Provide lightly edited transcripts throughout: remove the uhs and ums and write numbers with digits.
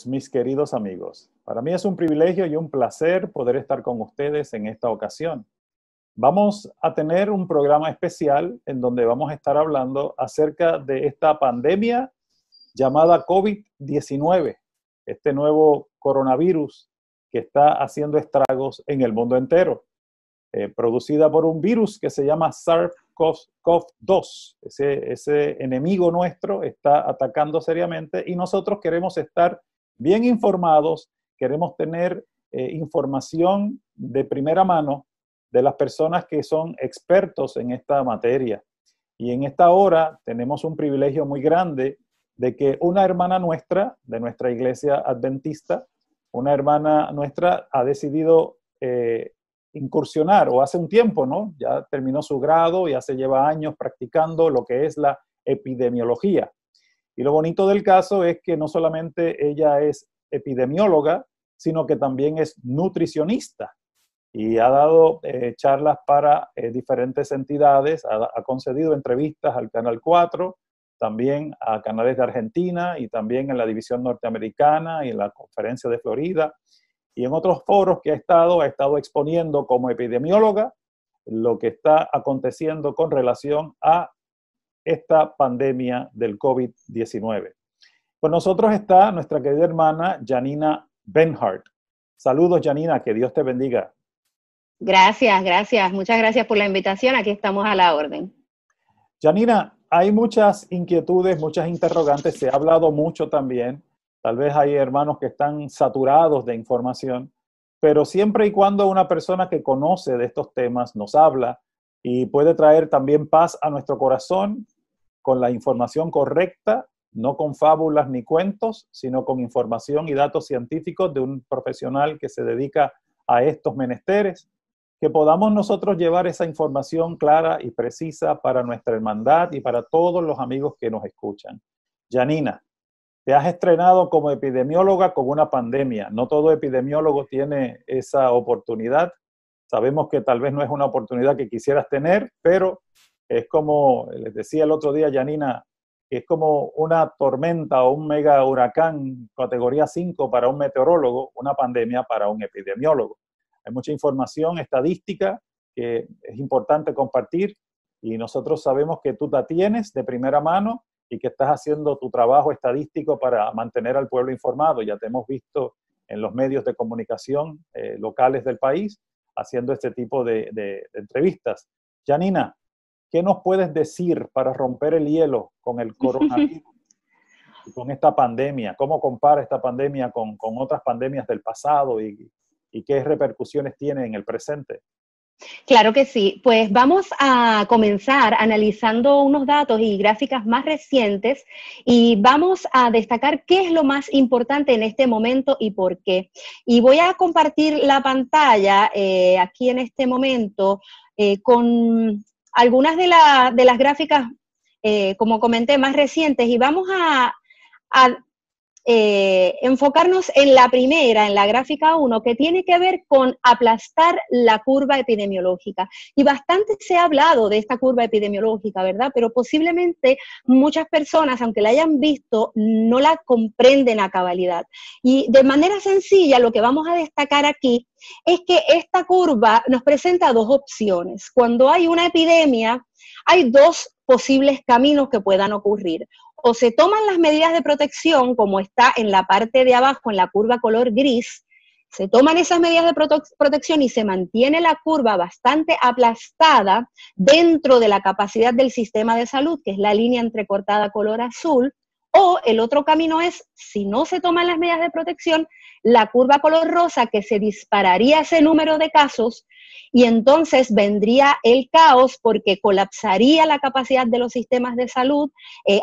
Mis queridos amigos, para mí es un privilegio y un placer poder estar con ustedes en esta ocasión. Vamos a tener un programa especial en donde vamos a estar hablando acerca de esta pandemia llamada COVID-19, este nuevo coronavirus que está haciendo estragos en el mundo entero, producida por un virus que se llama SARS-CoV-2. Ese enemigo nuestro está atacando seriamente y nosotros queremos estar bien informados, queremos tener información de primera mano de las personas que son expertos en esta materia. Y en esta hora tenemos un privilegio muy grande de que una hermana nuestra, de nuestra iglesia adventista, una hermana nuestra ha decidido incursionar, o hace un tiempo, ¿no? Ya terminó su grado, ya se lleva años practicando lo que es la epidemiología. Y lo bonito del caso es que no solamente ella es epidemióloga, sino que también es nutricionista y ha dado charlas para diferentes entidades, ha concedido entrevistas al Canal 4, también a canales de Argentina y también en la división norteamericana y en la conferencia de Florida y en otros foros que ha estado exponiendo como epidemióloga lo que está aconteciendo con relación a esta pandemia del COVID-19. Con nosotros está nuestra querida hermana Janina Benhart. Saludos, Janina, que Dios te bendiga. Gracias. Muchas gracias por la invitación. Aquí estamos a la orden. Janina, hay muchas inquietudes, muchas interrogantes. Se ha hablado mucho también. Tal vez hay hermanos que están saturados de información, pero siempre y cuando una persona que conoce de estos temas nos habla y puede traer también paz a nuestro corazón, con la información correcta, no con fábulas ni cuentos, sino con información y datos científicos de un profesional que se dedica a estos menesteres, que podamos nosotros llevar esa información clara y precisa para nuestra hermandad y para todos los amigos que nos escuchan. Janina, te has estrenado como epidemióloga con una pandemia. No todo epidemiólogo tiene esa oportunidad. Sabemos que tal vez no es una oportunidad que quisieras tener, pero es como, les decía el otro día, Janina, es como una tormenta o un mega huracán categoría 5 para un meteorólogo, una pandemia para un epidemiólogo. Hay mucha información estadística que es importante compartir y nosotros sabemos que tú la tienes de primera mano y que estás haciendo tu trabajo estadístico para mantener al pueblo informado. Ya te hemos visto en los medios de comunicación locales del país haciendo este tipo de entrevistas. Janina, ¿qué nos puedes decir para romper el hielo con el coronavirus y con esta pandemia? ¿Cómo compara esta pandemia con otras pandemias del pasado y qué repercusiones tiene en el presente? Claro que sí. Pues vamos a comenzar analizando unos datos y gráficas más recientes y vamos a destacar qué es lo más importante en este momento y por qué. Y voy a compartir la pantalla aquí en este momento con algunas de las gráficas, como comenté, más recientes y vamos a enfocarnos en la primera, en la gráfica 1, que tiene que ver con aplastar la curva epidemiológica. Y bastante se ha hablado de esta curva epidemiológica, ¿verdad? Pero posiblemente muchas personas, aunque la hayan visto, no la comprenden a cabalidad. Y de manera sencilla, lo que vamos a destacar aquí es que esta curva nos presenta dos opciones. Cuando hay una epidemia, hay dos posibles caminos que puedan ocurrir. O se toman las medidas de protección, como está en la parte de abajo, en la curva color gris, se toman esas medidas de protección y se mantiene la curva bastante aplastada dentro de la capacidad del sistema de salud, que es la línea entrecortada color azul, o el otro camino es, si no se toman las medidas de protección, la curva color rosa, que se dispararía ese número de casos y entonces vendría el caos porque colapsaría la capacidad de los sistemas de salud,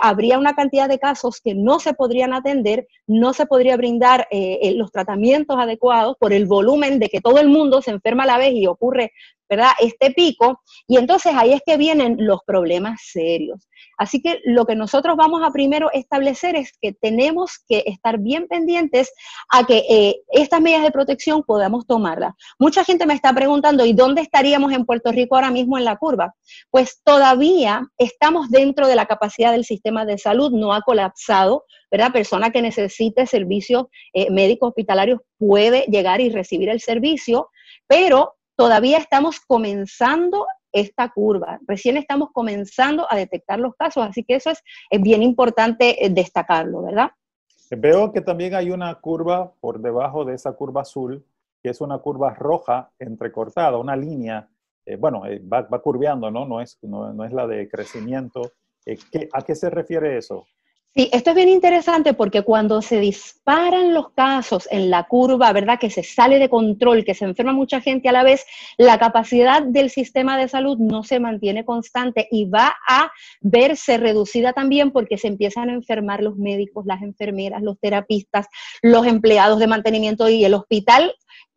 habría una cantidad de casos que no se podrían atender, no se podría brindar los tratamientos adecuados por el volumen de que todo el mundo se enferma a la vez y ocurre ¿verdad? Este pico, y entonces ahí es que vienen los problemas serios. Así que lo que nosotros vamos a primero establecer es que tenemos que estar bien pendientes a que estas medidas de protección podamos tomarlas. Mucha gente me está preguntando, ¿y dónde estaríamos en Puerto Rico ahora mismo en la curva? Pues todavía estamos dentro de la capacidad del sistema de salud, no ha colapsado, ¿verdad? Persona que necesite servicios médicos hospitalarios puede llegar y recibir el servicio, pero todavía estamos comenzando esta curva, recién estamos comenzando a detectar los casos, así que eso es bien importante destacarlo, ¿verdad? Veo que también hay una curva por debajo de esa curva azul, que es una curva roja entrecortada, una línea, va curveando, ¿no? No es la de crecimiento. ¿A qué se refiere eso? Sí, esto es bien interesante porque cuando se disparan los casos en la curva, ¿verdad? Que se sale de control, que se enferma mucha gente a la vez, la capacidad del sistema de salud no se mantiene constante y va a verse reducida también porque se empiezan a enfermar los médicos, las enfermeras, los terapistas, los empleados de mantenimiento y el hospital,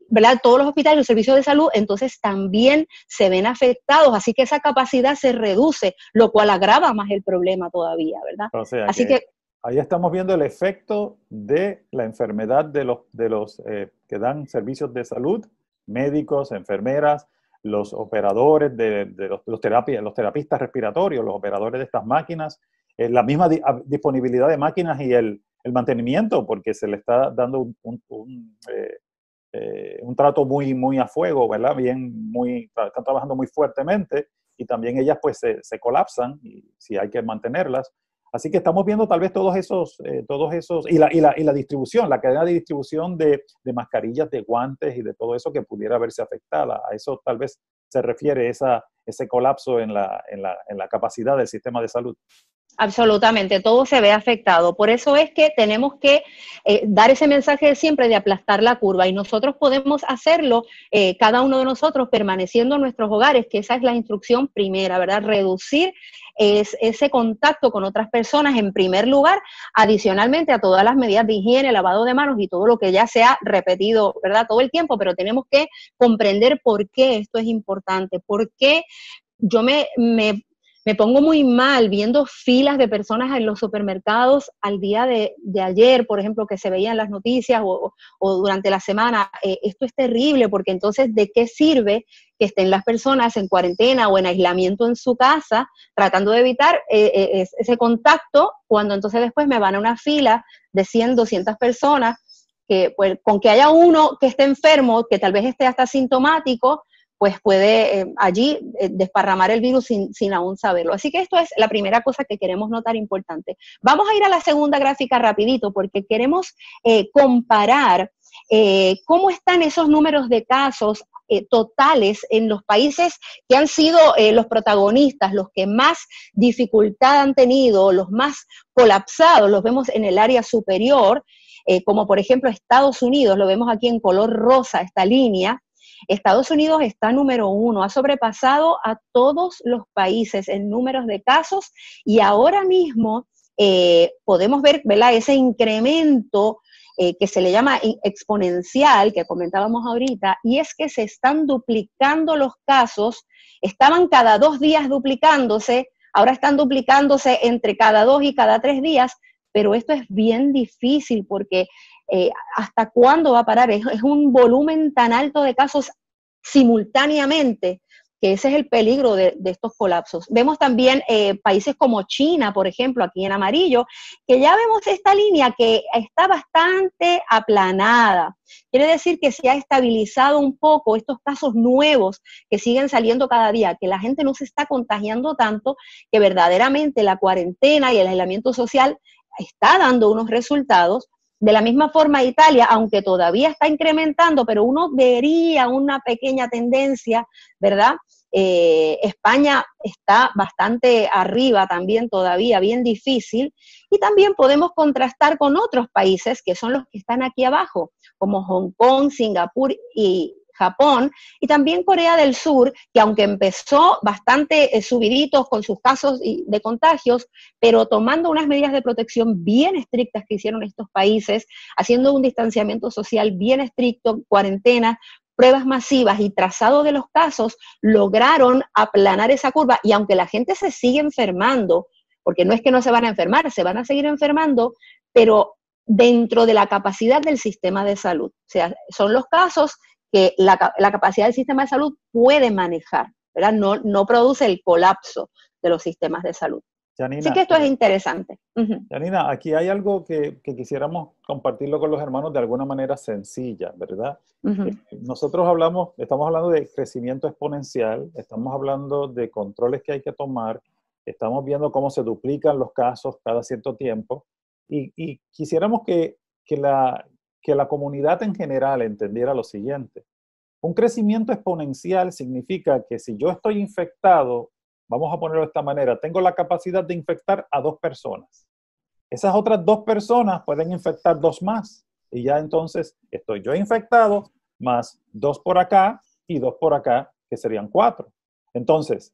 ¿verdad? Todos los hospitales, los servicios de salud, entonces también se ven afectados, así que esa capacidad se reduce, lo cual agrava más el problema todavía, ¿verdad? O sea, así que ahí estamos viendo el efecto de la enfermedad de los que dan servicios de salud, médicos, enfermeras, los operadores de los terapistas respiratorios, los operadores de estas máquinas, la misma disponibilidad de máquinas y el mantenimiento, porque se le está dando un trato muy a fuego, ¿verdad? Están trabajando muy fuertemente y también ellas pues se colapsan y si hay que mantenerlas. Así que estamos viendo tal vez todos esos, y la distribución, la cadena de distribución de mascarillas, de guantes y de todo eso que pudiera verse afectada. A eso tal vez se refiere ese colapso en la capacidad del sistema de salud. Absolutamente, todo se ve afectado. Por eso es que tenemos que dar ese mensaje de siempre de aplastar la curva y nosotros podemos hacerlo, cada uno de nosotros permaneciendo en nuestros hogares, que esa es la instrucción primera, ¿verdad? Reducir ese contacto con otras personas en primer lugar, adicionalmente a todas las medidas de higiene, lavado de manos y todo lo que ya se ha repetido, ¿verdad? Todo el tiempo, pero tenemos que comprender por qué esto es importante, por qué yo me pongo muy mal viendo filas de personas en los supermercados al día de ayer, por ejemplo, que se veía en las noticias o durante la semana. Esto es terrible porque entonces, ¿de qué sirve que estén las personas en cuarentena o en aislamiento en su casa tratando de evitar ese contacto cuando entonces después me van a una fila de 100, 200 personas que pues, con que haya uno que esté enfermo, que tal vez esté hasta sintomático, pues puede allí desparramar el virus sin aún saberlo. Así que esto es la primera cosa que queremos notar importante. Vamos a ir a la segunda gráfica rapidito porque queremos comparar cómo están esos números de casos totales en los países que han sido los protagonistas, los que más dificultad han tenido, los más colapsados, los vemos en el área superior, como por ejemplo Estados Unidos, lo vemos aquí en color rosa, esta línea. Estados Unidos está número 1, ha sobrepasado a todos los países en números de casos y ahora mismo podemos ver, ¿verdad?, ese incremento que se le llama exponencial, que comentábamos ahorita, y es que se están duplicando los casos, estaban cada 2 días duplicándose, ahora están duplicándose entre cada 2 y cada 3 días, pero esto es bien difícil porque ¿hasta cuándo va a parar? Es un volumen tan alto de casos simultáneamente que ese es el peligro de estos colapsos. Vemos también países como China, por ejemplo, aquí en amarillo, que ya vemos esta línea que está bastante aplanada. Quiere decir que se ha estabilizado un poco estos casos nuevos que siguen saliendo cada día, que la gente no se está contagiando tanto, que verdaderamente la cuarentena y el aislamiento social está dando unos resultados. De la misma forma Italia, aunque todavía está incrementando, pero uno vería una pequeña tendencia, ¿verdad? España está bastante arriba también todavía, bien difícil, y también podemos contrastar con otros países que son los que están aquí abajo, como Hong Kong, Singapur y Japón, y también Corea del Sur, que aunque empezó bastante subiditos con sus casos de contagios, pero tomando unas medidas de protección bien estrictas que hicieron estos países, haciendo un distanciamiento social bien estricto, cuarentena, pruebas masivas y trazado de los casos, lograron aplanar esa curva. Y aunque la gente se sigue enfermando, porque no es que no se van a enfermar, se van a seguir enfermando, pero dentro de la capacidad del sistema de salud. O sea, son los casos que la capacidad del sistema de salud puede manejar, ¿verdad? No produce el colapso de los sistemas de salud. Janina, así que esto es interesante. Janina, aquí hay algo que quisiéramos compartirlo con los hermanos de alguna manera sencilla, ¿verdad? Nosotros estamos hablando de crecimiento exponencial, estamos hablando de controles que hay que tomar, estamos viendo cómo se duplican los casos cada cierto tiempo, y quisiéramos que la comunidad en general entendiera lo siguiente. Un crecimiento exponencial significa que si yo estoy infectado, vamos a ponerlo de esta manera, tengo la capacidad de infectar a 2 personas. Esas otras 2 personas pueden infectar 2 más. Y ya entonces estoy yo infectado, más 2 por acá y 2 por acá, que serían 4. Entonces,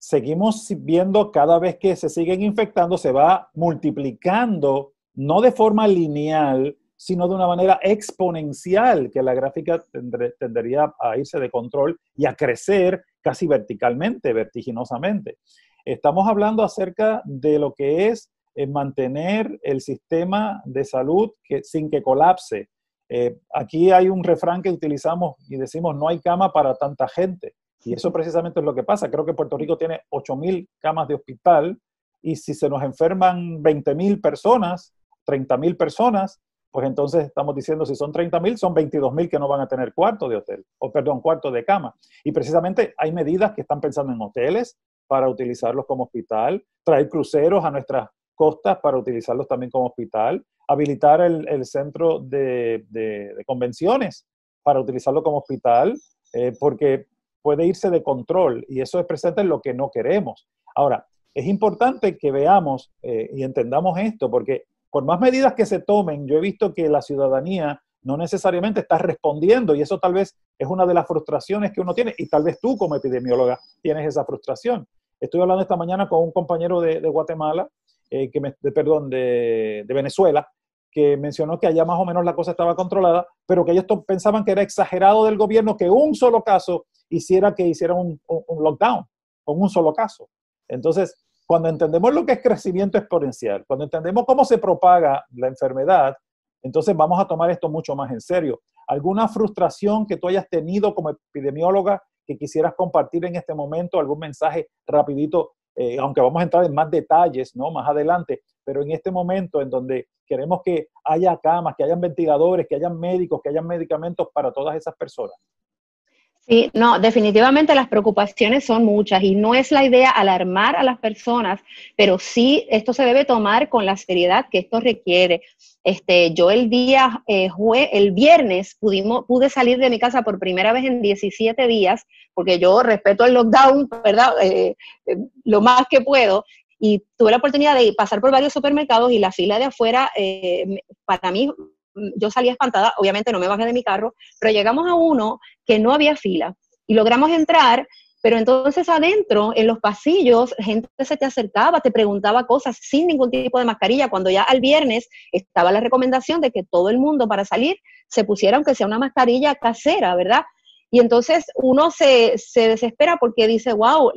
seguimos viendo cada vez que se siguen infectando, se va multiplicando, no de forma lineal, sino de una manera exponencial, que la gráfica tendería a irse de control y a crecer casi verticalmente, vertiginosamente. Estamos hablando acerca de lo que es mantener el sistema de salud sin que colapse. Aquí hay un refrán que utilizamos y decimos, no hay cama para tanta gente. Y eso precisamente es lo que pasa. Creo que Puerto Rico tiene 8,000 camas de hospital, y si se nos enferman 20,000 personas, 30,000 personas, pues entonces estamos diciendo, si son 30,000, son 22,000 que no van a tener cuarto de hotel, cuarto de cama. Y precisamente hay medidas que están pensando en hoteles para utilizarlos como hospital, traer cruceros a nuestras costas para utilizarlos también como hospital, habilitar el centro de convenciones para utilizarlo como hospital, porque puede irse de control, y eso es precisamente lo que no queremos. Ahora, es importante que veamos y entendamos esto, porque por más medidas que se tomen, yo he visto que la ciudadanía no necesariamente está respondiendo, y eso tal vez es una de las frustraciones que uno tiene, y tal vez tú como epidemióloga tienes esa frustración. Estoy hablando esta mañana con un compañero de Guatemala, de Venezuela, que mencionó que allá más o menos la cosa estaba controlada, pero que ellos pensaban que era exagerado del gobierno que un solo caso hiciera un lockdown con un solo caso. Entonces, cuando entendemos lo que es crecimiento exponencial, cuando entendemos cómo se propaga la enfermedad, entonces vamos a tomar esto mucho más en serio. ¿Alguna frustración que tú hayas tenido como epidemióloga que quisieras compartir en este momento? ¿Algún mensaje rapidito? Aunque vamos a entrar en más detalles, ¿no?, más adelante, pero en este momento en donde queremos que haya camas, que hayan ventiladores, que hayan médicos, que hayan medicamentos para todas esas personas. Sí, no, definitivamente las preocupaciones son muchas y no es la idea alarmar a las personas, pero sí esto se debe tomar con la seriedad que esto requiere. Yo el viernes pude salir de mi casa por primera vez en 17 días, porque yo respeto el lockdown, ¿verdad? Lo más que puedo, y tuve la oportunidad de pasar por varios supermercados y la fila de afuera, para mí, yo salí espantada, obviamente no me bajé de mi carro, pero llegamos a uno que no había fila y logramos entrar, pero entonces adentro, en los pasillos, gente se te acercaba, te preguntaba cosas sin ningún tipo de mascarilla, cuando ya al viernes estaba la recomendación de que todo el mundo para salir se pusiera aunque sea una mascarilla casera, ¿verdad? Y entonces uno se desespera porque dice, wow,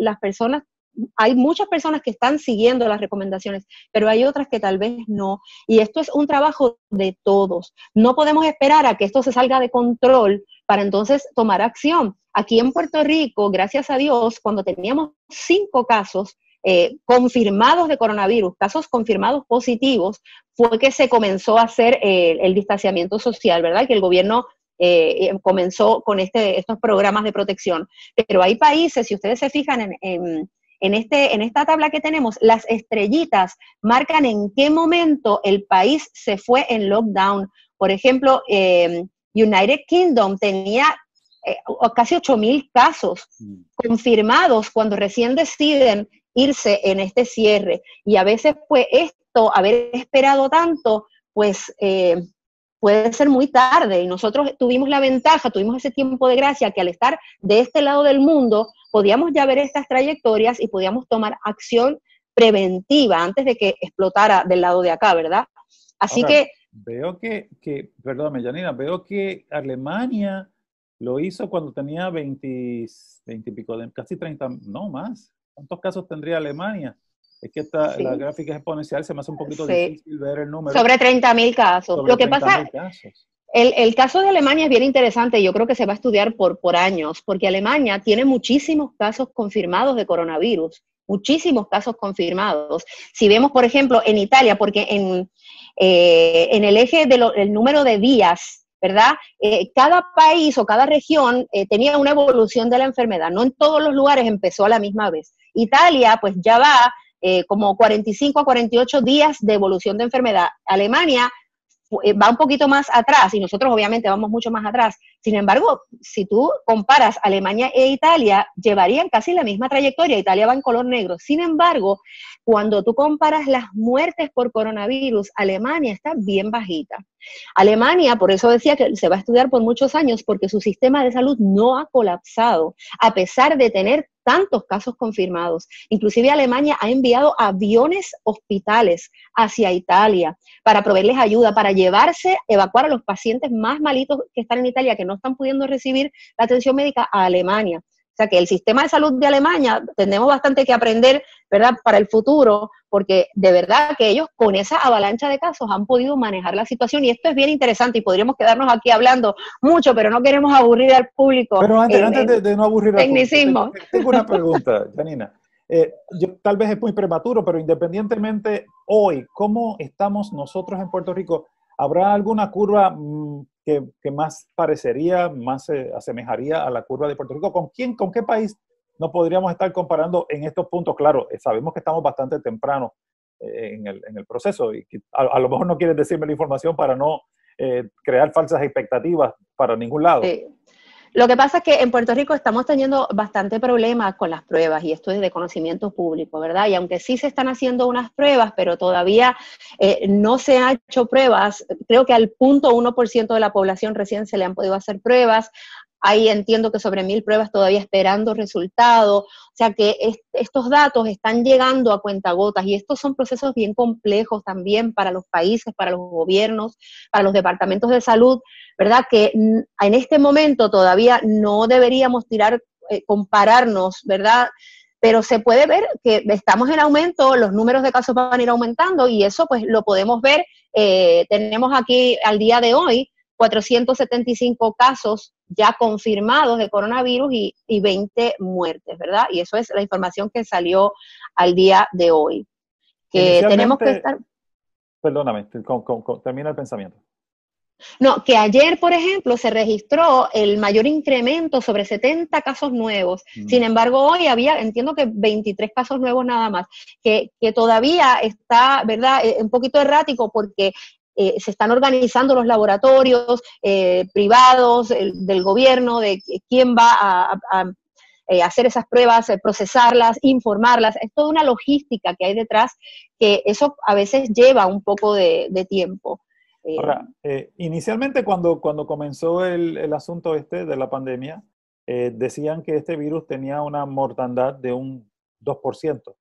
hay muchas personas que están siguiendo las recomendaciones, pero hay otras que tal vez no. Y esto es un trabajo de todos. No podemos esperar a que esto se salga de control para entonces tomar acción. Aquí en Puerto Rico, gracias a Dios, cuando teníamos 5 casos confirmados de coronavirus, casos confirmados positivos, fue que se comenzó a hacer el distanciamiento social, ¿verdad? Que el gobierno comenzó con estos programas de protección. Pero hay países, si ustedes se fijan en esta tabla que tenemos, las estrellitas marcan en qué momento el país se fue en lockdown. Por ejemplo, United Kingdom tenía casi 8,000 casos confirmados cuando recién deciden irse en este cierre. Y a veces, pues, haber esperado tanto, pues, puede ser muy tarde. Y nosotros tuvimos la ventaja, tuvimos ese tiempo de gracia, que al estar de este lado del mundo, podíamos ya ver estas trayectorias y podíamos tomar acción preventiva antes de que explotara del lado de acá, ¿verdad? Así Ahora, que... Perdóname, Janina, veo que Alemania lo hizo cuando tenía 20 y pico, casi 30, no más. ¿Cuántos casos tendría Alemania? Es que la Sí, gráfica es exponencial, se me hace un poquito sí. difícil ver el número Sobre 30.000 casos. sobre Lo que 30 pasa, mil casos. el caso de Alemania es bien interesante. Yo creo que se va a estudiar por años, porque Alemania tiene muchísimos casos confirmados de coronavirus, muchísimos casos confirmados. Si vemos, por ejemplo, en Italia, porque en el eje del número de días, ¿verdad? Cada país o cada región tenía una evolución de la enfermedad. No en todos los lugares empezó a la misma vez. Italia, pues ya va como 45 a 48 días de evolución de enfermedad. Alemania va un poquito más atrás y nosotros obviamente vamos mucho más atrás. Sin embargo, si tú comparas Alemania e Italia, llevarían casi la misma trayectoria. Italia va en color negro. Sin embargo, cuando tú comparas las muertes por coronavirus, Alemania está bien bajita. Alemania, por eso decía que se va a estudiar por muchos años, porque su sistema de salud no ha colapsado, a pesar de tener tantos casos confirmados. Inclusive Alemania ha enviado aviones hospitales hacia Italia para proveerles ayuda, para llevarse, evacuar a los pacientes más malitos que están en Italia, que no están pudiendo recibir la atención médica, a Alemania. O sea que el sistema de salud de Alemania tenemos bastante que aprender, ¿verdad?, para el futuro, porque de verdad que ellos con esa avalancha de casos han podido manejar la situación y esto es bien interesante y podríamos quedarnos aquí hablando mucho, pero no queremos aburrir al público Pero antes en de no aburrir al público, tecnicismo. tengo una pregunta, Janina. Tal vez es muy prematuro, pero independientemente hoy, ¿cómo estamos nosotros en Puerto Rico? ¿Habrá alguna curva que más parecería, más se asemejaría a la curva de Puerto Rico? Con qué país nos podríamos estar comparando en estos puntos? Claro, sabemos que estamos bastante temprano en el proceso y que a lo mejor no quieres decirme la información para no crear falsas expectativas para ningún lado. Lo que pasa es que en Puerto Rico estamos teniendo bastante problemas con las pruebas y esto es de conocimiento público, ¿verdad? Y aunque sí se están haciendo unas pruebas, pero todavía no se han hecho pruebas, creo que al 0.1% de la población recién se le han podido hacer pruebas. Ahí entiendo que sobre 1.000 pruebas todavía esperando resultados. O sea que estos datos están llegando a cuentagotas y estos son procesos bien complejos también para los países, para los gobiernos, para los departamentos de salud, ¿verdad? Que en este momento todavía no deberíamos compararnos, ¿verdad? Pero se puede ver que estamos en aumento, los números de casos van a ir aumentando y eso pues lo podemos ver. Tenemos aquí al día de hoy 475 casos ya confirmados de coronavirus y 20 muertes, ¿verdad? Y eso es la información que salió al día de hoy. Que tenemos que Inicialmente, estar... perdóname, termina el pensamiento. No, que ayer, por ejemplo, se registró el mayor incremento sobre 70 casos nuevos. Sin embargo, hoy había, entiendo que 23 casos nuevos nada más, que todavía está, ¿verdad?, un poquito errático porque se están organizando los laboratorios privados, del gobierno, de quién va a hacer esas pruebas, procesarlas, informarlas. Es toda una logística que hay detrás, que eso a veces lleva un poco de tiempo. Ahora, inicialmente cuando comenzó el asunto de la pandemia, decían que este virus tenía una mortandad de un 2%.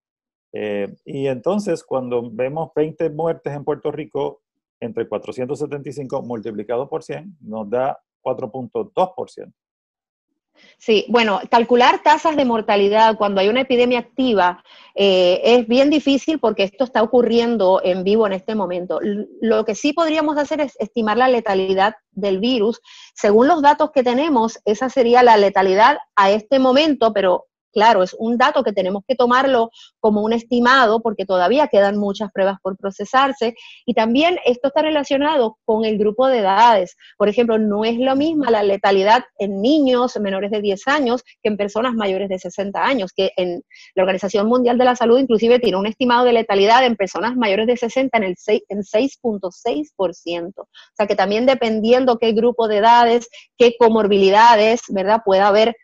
Y entonces cuando vemos 20 muertes en Puerto Rico, entre 475 multiplicado por 100, nos da 4.2%. Sí, bueno, calcular tasas de mortalidad cuando hay una epidemia activa es bien difícil porque esto está ocurriendo en vivo en este momento. Lo que sí podríamos hacer es estimar la letalidad del virus. Según los datos que tenemos, esa sería la letalidad a este momento, pero claro, es un dato que tenemos que tomarlo como un estimado porque todavía quedan muchas pruebas por procesarse y también esto está relacionado con el grupo de edades. Por ejemplo, no es lo mismo la letalidad en niños menores de 10 años que en personas mayores de 60 años, que en la Organización Mundial de la Salud inclusive tiene un estimado de letalidad en personas mayores de 60 en 6.6%. O sea que también dependiendo qué grupo de edades, qué comorbilidades, ¿verdad?, pueda haber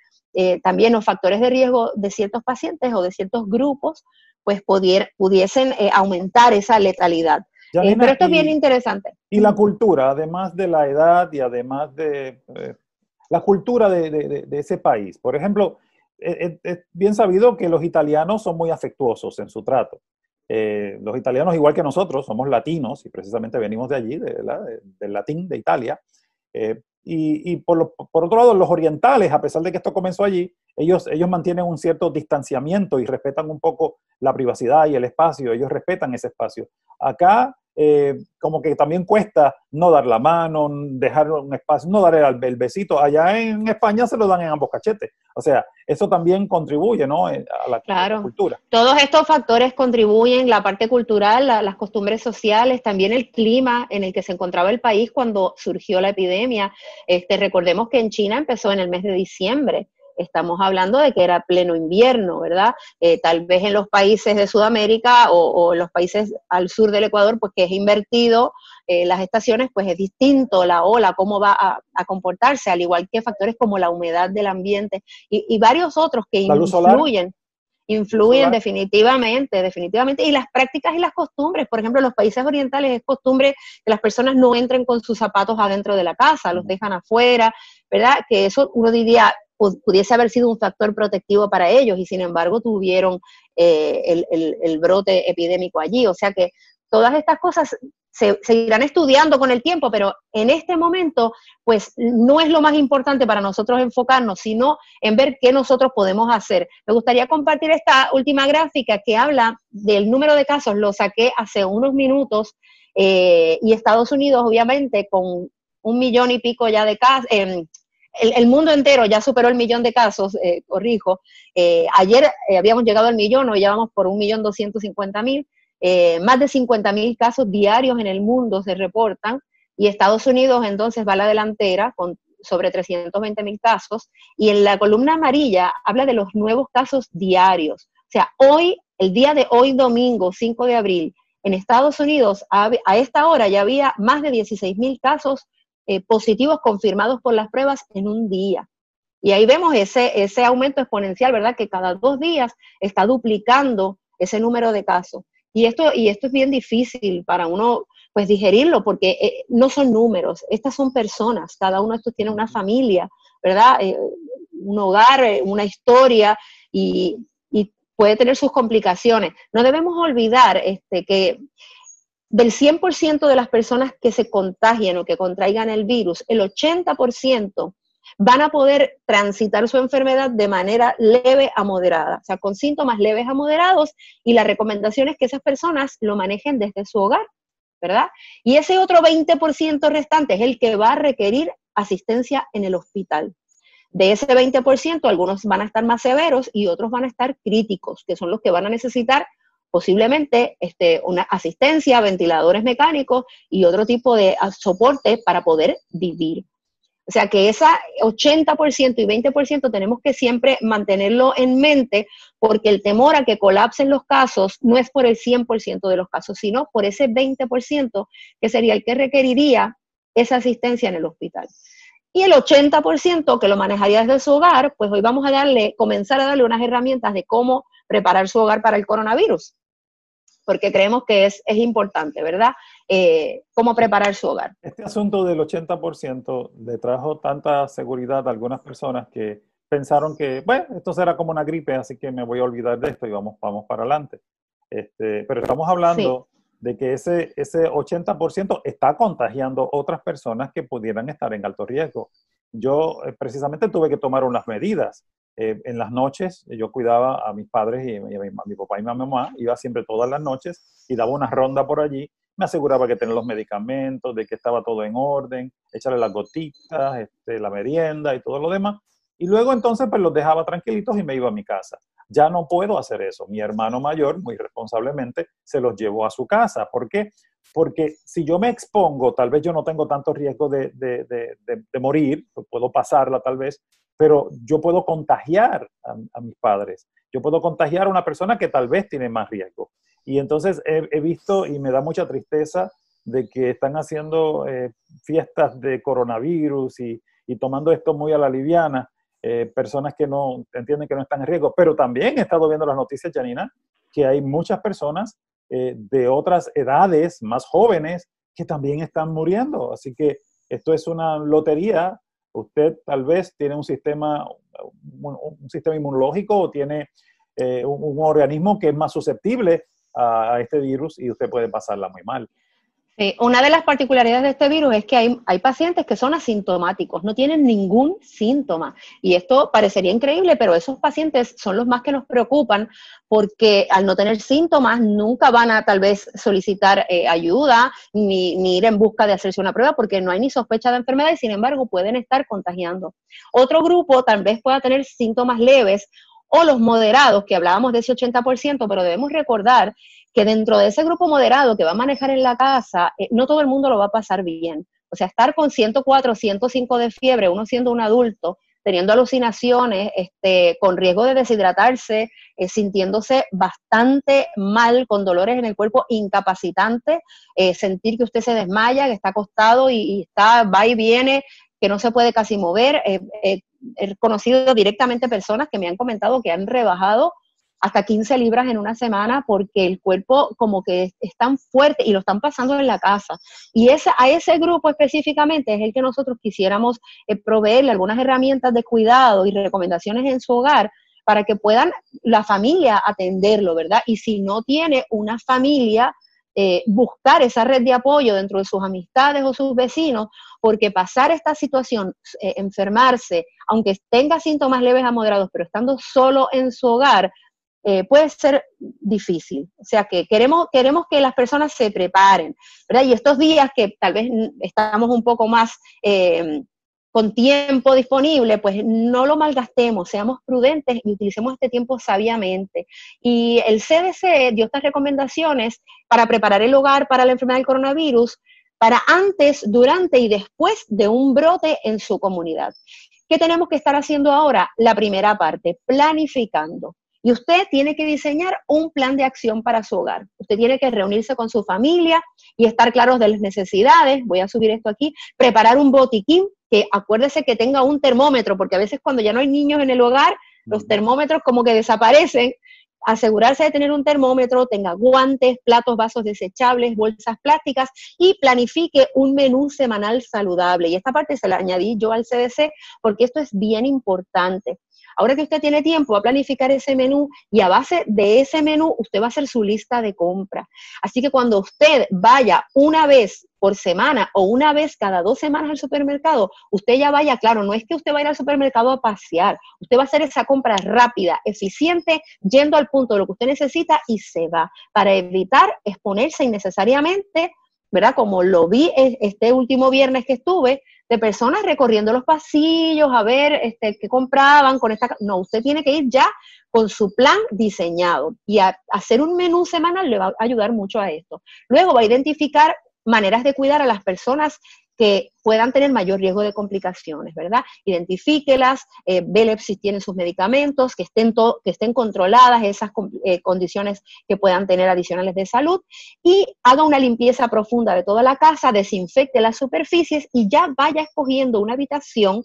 también los factores de riesgo de ciertos pacientes o de ciertos grupos, pues pudiesen aumentar esa letalidad. Pero Janina, esto es bien interesante. y la cultura, además de la edad y además de la cultura de ese país. Por ejemplo, es bien sabido que los italianos son muy afectuosos en su trato. Los italianos, igual que nosotros, somos latinos y precisamente venimos de allí, del latín, de Italia. Y por otro lado, los orientales, a pesar de que esto comenzó allí, ellos mantienen un cierto distanciamiento y respetan un poco la privacidad y el espacio, ellos respetan ese espacio. Acá, como que también cuesta no dar la mano, dejar un espacio, no dar el besito. Allá en España se lo dan en ambos cachetes. O sea, eso también contribuye, ¿no? A la Claro, cultura. todos estos factores contribuyen, la parte cultural, las costumbres sociales, también el clima en el que se encontraba el país cuando surgió la epidemia. Recordemos que en China empezó en el mes de diciembre. Estamos hablando de que era pleno invierno, ¿verdad? Tal vez en los países de Sudamérica o en los países al sur del Ecuador, pues que es invertido las estaciones, pues es distinto la ola, cómo va a comportarse, al igual que factores como la humedad del ambiente y varios otros que La luz solar. influyen definitivamente, definitivamente. Y las prácticas y las costumbres, por ejemplo, en los países orientales es costumbre que las personas no entren con sus zapatos adentro de la casa, los dejan afuera, ¿verdad? Que eso uno diría pudiese haber sido un factor protectivo para ellos y sin embargo tuvieron el brote epidémico allí. O sea que todas estas cosas se irán estudiando con el tiempo, pero en este momento, pues no es lo más importante para nosotros enfocarnos, sino en ver qué nosotros podemos hacer. Me gustaría compartir esta última gráfica que habla del número de casos, lo saqué hace unos minutos, y Estados Unidos, obviamente, con 1 millón y pico ya de casos, el mundo entero ya superó el 1 millón de casos, corrijo. Ayer habíamos llegado al 1 millón, hoy ya vamos por 1.250.000. Más de 50.000 casos diarios en el mundo se reportan y Estados Unidos entonces va a la delantera con sobre 320.000 casos y en la columna amarilla habla de los nuevos casos diarios. O sea, hoy, el día de hoy domingo 5 de abril, en Estados Unidos a esta hora ya había más de 16.000 casos positivos confirmados por las pruebas en un día. Y ahí vemos ese aumento exponencial, ¿verdad? Que cada 2 días está duplicando ese número de casos. Y esto es bien difícil para uno pues digerirlo porque no son números, estas son personas, cada uno de estos tiene una familia, ¿verdad? Un hogar, una historia y puede tener sus complicaciones. No debemos olvidar que del 100% de las personas que se contagien o que contraigan el virus, el 80% van a poder transitar su enfermedad de manera leve a moderada, o sea, con síntomas leves a moderados, y la recomendación es que esas personas lo manejen desde su hogar, ¿verdad? Y ese otro 20% restante es el que va a requerir asistencia en el hospital. De ese 20%, algunos van a estar más severos y otros van a estar críticos, que son los que van a necesitar posiblemente una asistencia, ventiladores mecánicos y otro tipo de soporte para poder vivir. O sea que ese 80% y 20% tenemos que siempre mantenerlo en mente porque el temor a que colapsen los casos no es por el 100% de los casos, sino por ese 20% que sería el que requeriría esa asistencia en el hospital. Y el 80% que lo manejaría desde su hogar, pues hoy vamos a comenzar a darle unas herramientas de cómo preparar su hogar para el coronavirus, porque creemos que es importante, ¿verdad? Cómo preparar su hogar. Este asunto del 80% le trajo tanta seguridad a algunas personas que pensaron que, bueno, esto será como una gripe, así que me voy a olvidar de esto y vamos para adelante. Pero estamos hablando de que ese 80% está contagiando otras personas que pudieran estar en alto riesgo. Yo precisamente tuve que tomar unas medidas. En las noches yo cuidaba a mis padres y a mi papá y mi mamá, iba siempre todas las noches y daba una ronda por allí, me aseguraba que tenía los medicamentos, de que estaba todo en orden, echarle las gotitas, la merienda y todo lo demás, y luego entonces pues los dejaba tranquilitos y me iba a mi casa. Ya no puedo hacer eso. Mi hermano mayor, muy responsablemente, se los llevó a su casa. ¿Por qué? Porque si yo me expongo, tal vez yo no tengo tanto riesgo de morir, puedo pasarla tal vez, pero yo puedo contagiar a mis padres. Yo puedo contagiar a una persona que tal vez tiene más riesgo. Y entonces he visto, y me da mucha tristeza, de que están haciendo fiestas de coronavirus y tomando esto muy a la liviana, personas que no entienden que no están en riesgo. Pero también he estado viendo las noticias, Janina, que hay muchas personas de otras edades, más jóvenes, que también están muriendo. Así que esto es una lotería. Usted tal vez tiene un sistema inmunológico o tiene un organismo que es más susceptible a este virus y usted puede pasarla muy mal. Sí, una de las particularidades de este virus es que hay pacientes que son asintomáticos, no tienen ningún síntoma. Y esto parecería increíble, pero esos pacientes son los más que nos preocupan porque al no tener síntomas nunca van a tal vez solicitar ayuda ni ir en busca de hacerse una prueba porque no hay ni sospecha de enfermedad y sin embargo pueden estar contagiando. Otro grupo tal vez pueda tener síntomas leves o los moderados, que hablábamos de ese 80%, pero debemos recordar que dentro de ese grupo moderado que va a manejar en la casa, no todo el mundo lo va a pasar bien. O sea, estar con 104, 105 de fiebre, uno siendo un adulto, teniendo alucinaciones, con riesgo de deshidratarse, sintiéndose bastante mal, con dolores en el cuerpo incapacitantes, sentir que usted se desmaya, que está acostado y está, va y viene, que no se puede casi mover. He conocido directamente personas que me han comentado que han rebajado hasta 15 libras en una semana porque el cuerpo como que es tan fuerte y lo están pasando en la casa. Y a ese grupo específicamente es el que nosotros quisiéramos proveerle algunas herramientas de cuidado y recomendaciones en su hogar para que puedan la familia atenderlo, ¿verdad? Y si no tiene una familia, buscar esa red de apoyo dentro de sus amistades o sus vecinos, porque pasar esta situación, enfermarse, aunque tenga síntomas leves a moderados, pero estando solo en su hogar, puede ser difícil. O sea, que queremos que las personas se preparen, ¿verdad? Y estos días que tal vez estamos un poco más con tiempo disponible, pues no lo malgastemos, seamos prudentes y utilicemos este tiempo sabiamente. Y el CDC dio estas recomendaciones para preparar el hogar para la enfermedad del coronavirus, para antes, durante y después de un brote en su comunidad. ¿Qué tenemos que estar haciendo ahora? La primera parte, planificando. Y usted tiene que diseñar un plan de acción para su hogar. Usted tiene que reunirse con su familia y estar claros de las necesidades. Voy a subir esto aquí. Preparar un botiquín, que acuérdese que tenga un termómetro, porque a veces cuando ya no hay niños en el hogar, los termómetros como que desaparecen. Asegurarse de tener un termómetro, tenga guantes, platos, vasos desechables, bolsas plásticas y planifique un menú semanal saludable. Y esta parte se la añadí yo al CDC porque esto es bien importante. Ahora que usted tiene tiempo, va a planificar ese menú y a base de ese menú usted va a hacer su lista de compra. Así que cuando usted vaya una vez por semana o una vez cada 2 semanas al supermercado, usted ya vaya, claro, no es que usted vaya al supermercado a pasear, usted va a hacer esa compra rápida, eficiente, yendo al punto de lo que usted necesita y se va, para evitar exponerse innecesariamente, ¿verdad? Como lo vi este último viernes que estuve, de personas recorriendo los pasillos a ver qué compraban con esta. No, usted tiene que ir ya con su plan diseñado y hacer un menú semanal le va a ayudar mucho a esto. Luego va a identificar maneras de cuidar a las personas que puedan tener mayor riesgo de complicaciones, ¿verdad? Identifíquelas, vele si tienen sus medicamentos, que estén controladas esas condiciones que puedan tener adicionales de salud y haga una limpieza profunda de toda la casa, desinfecte las superficies y ya vaya escogiendo una habitación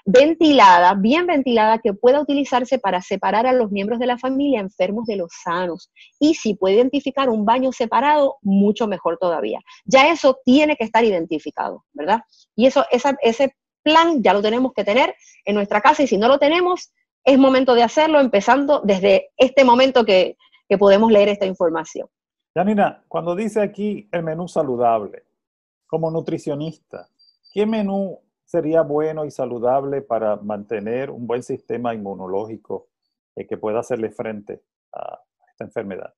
ventilada, bien ventilada, que pueda utilizarse para separar a los miembros de la familia enfermos de los sanos. Y si puede identificar un baño separado, mucho mejor todavía. Ya eso tiene que estar identificado, ¿verdad? Y ese plan ya lo tenemos que tener en nuestra casa y si no lo tenemos, es momento de hacerlo, empezando desde este momento que podemos leer esta información. Janina, cuando dice aquí el menú saludable, como nutricionista, ¿qué menú sería bueno y saludable para mantener un buen sistema inmunológico que pueda hacerle frente a esta enfermedad?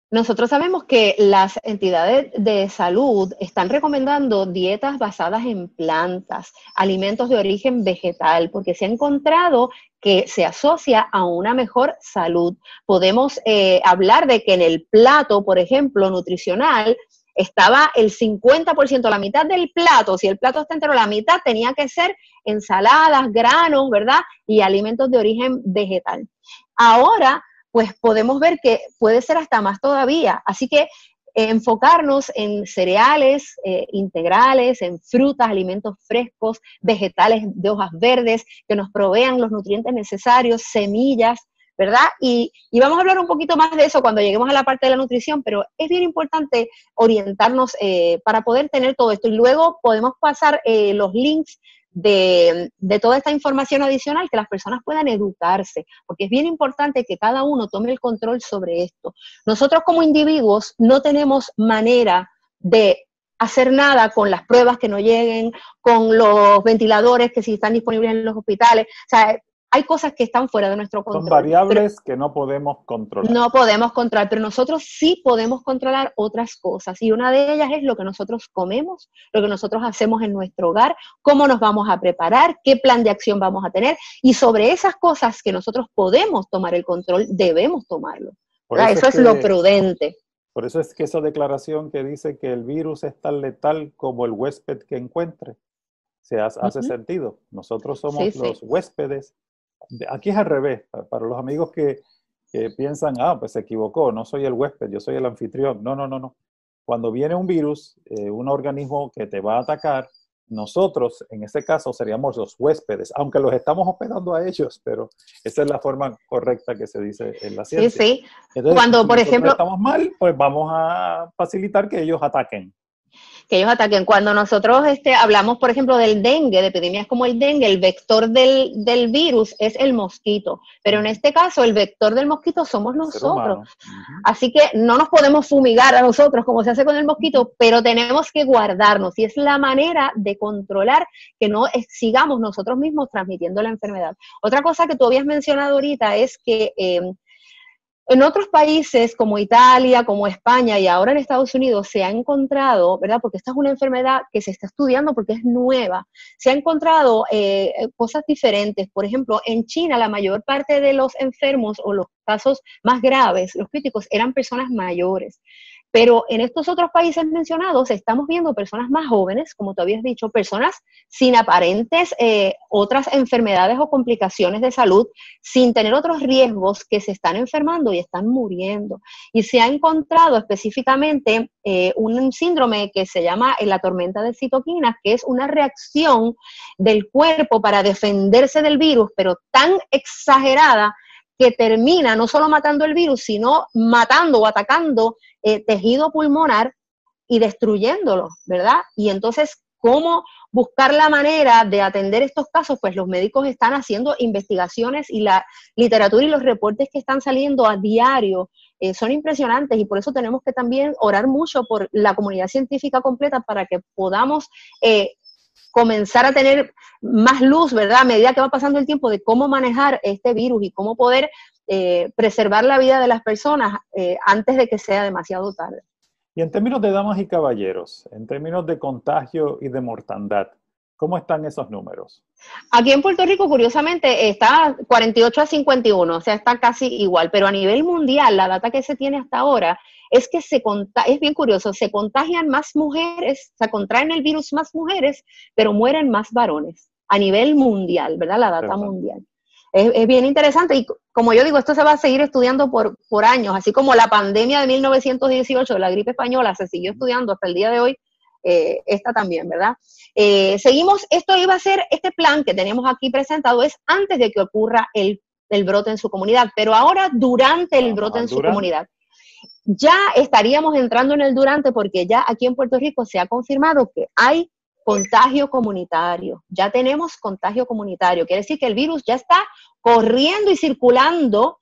Nosotros sabemos que las entidades de salud están recomendando dietas basadas en plantas, alimentos de origen vegetal, porque se ha encontrado que se asocia a una mejor salud. Podemos hablar de que en el plato, por ejemplo, nutricional, estaba el 50%, la mitad del plato, si el plato está entero, la mitad tenía que ser ensaladas, granos, ¿verdad? Y alimentos de origen vegetal. Ahora, pues podemos ver que puede ser hasta más todavía. Así que enfocarnos en cereales integrales, en frutas, alimentos frescos, vegetales de hojas verdes que nos provean los nutrientes necesarios, semillas, ¿verdad? Y vamos a hablar un poquito más de eso cuando lleguemos a la parte de la nutrición, pero es bien importante orientarnos para poder tener todo esto. Y luego podemos pasar los links de toda esta información adicional, que las personas puedan educarse, porque es bien importante que cada uno tome el control sobre esto. Nosotros como individuos no tenemos manera de hacer nada con las pruebas que no lleguen, con los ventiladores que sí están disponibles en los hospitales. O sea, hay cosas que están fuera de nuestro control. Son variables que no podemos controlar. No podemos controlar, pero nosotros sí podemos controlar otras cosas. Y una de ellas es lo que nosotros comemos, lo que nosotros hacemos en nuestro hogar, cómo nos vamos a preparar, qué plan de acción vamos a tener. Y sobre esas cosas que nosotros podemos tomar el control, debemos tomarlo. Eso es lo prudente. Por eso es que esa declaración que dice que el virus es tan letal como el huésped que encuentre, hace sentido. Nosotros somos los huéspedes. Aquí es al revés, para los amigos que piensan, pues se equivocó, no soy el huésped, yo soy el anfitrión. No. Cuando viene un virus, un organismo que te va a atacar, nosotros, en este caso, seríamos los huéspedes, aunque los estamos hospedando a ellos, pero esa es la forma correcta que se dice en la ciencia. Sí. Entonces, cuando, si por ejemplo, estamos mal, pues vamos a facilitar que ellos ataquen. Cuando nosotros hablamos, por ejemplo, del dengue, de epidemias como el dengue, el vector del virus es el mosquito, pero en este caso el vector del mosquito somos nosotros. Así que no nos podemos fumigar a nosotros como se hace con el mosquito, pero tenemos que guardarnos y es la manera de controlar que no sigamos nosotros mismos transmitiendo la enfermedad. Otra cosa que tú habías mencionado ahorita es que en otros países como Italia, como España y ahora en Estados Unidos se ha encontrado, ¿verdad? Porque esta es una enfermedad que se está estudiando porque es nueva, se ha encontrado cosas diferentes. Por ejemplo, en China la mayor parte de los enfermos o los casos más graves, los críticos, eran personas mayores. Pero en estos otros países mencionados estamos viendo personas más jóvenes, como tú habías dicho, personas sin aparentes otras enfermedades o complicaciones de salud, sin tener otros riesgos que se están enfermando y están muriendo. Y se ha encontrado específicamente un síndrome que se llama la tormenta de citoquinas, que es una reacción del cuerpo para defenderse del virus, pero tan exagerada que termina no solo matando el virus, sino matando o atacando tejido pulmonar y destruyéndolo, ¿verdad? Y entonces, ¿cómo buscar la manera de atender estos casos? Pues los médicos están haciendo investigaciones y la literatura y los reportes que están saliendo a diario son impresionantes y por eso tenemos que también orar mucho por la comunidad científica completa para que podamos comenzar a tener más luz, ¿verdad? A medida que va pasando el tiempo de cómo manejar este virus y cómo poder preservar la vida de las personas antes de que sea demasiado tarde. Y en términos de damas y caballeros, en términos de contagio y de mortandad, ¿cómo están esos números? Aquí en Puerto Rico, curiosamente, está 48-51, o sea, está casi igual, pero a nivel mundial, la data que se tiene hasta ahora es que es bien curioso, se contagian más mujeres, se contraen el virus más mujeres, pero mueren más varones a nivel mundial, ¿verdad? La data mundial. Es bien interesante y como yo digo, esto se va a seguir estudiando por años, así como la pandemia de 1918, la gripe española, se siguió estudiando hasta el día de hoy, esta también, ¿verdad? Seguimos, este plan que tenemos aquí presentado es antes de que ocurra el brote en su comunidad, pero ahora durante el brote en su comunidad. Ya estaríamos entrando en el durante porque ya aquí en Puerto Rico se ha confirmado que hay contagio comunitario, ya tenemos contagio comunitario, quiere decir que el virus ya está corriendo y circulando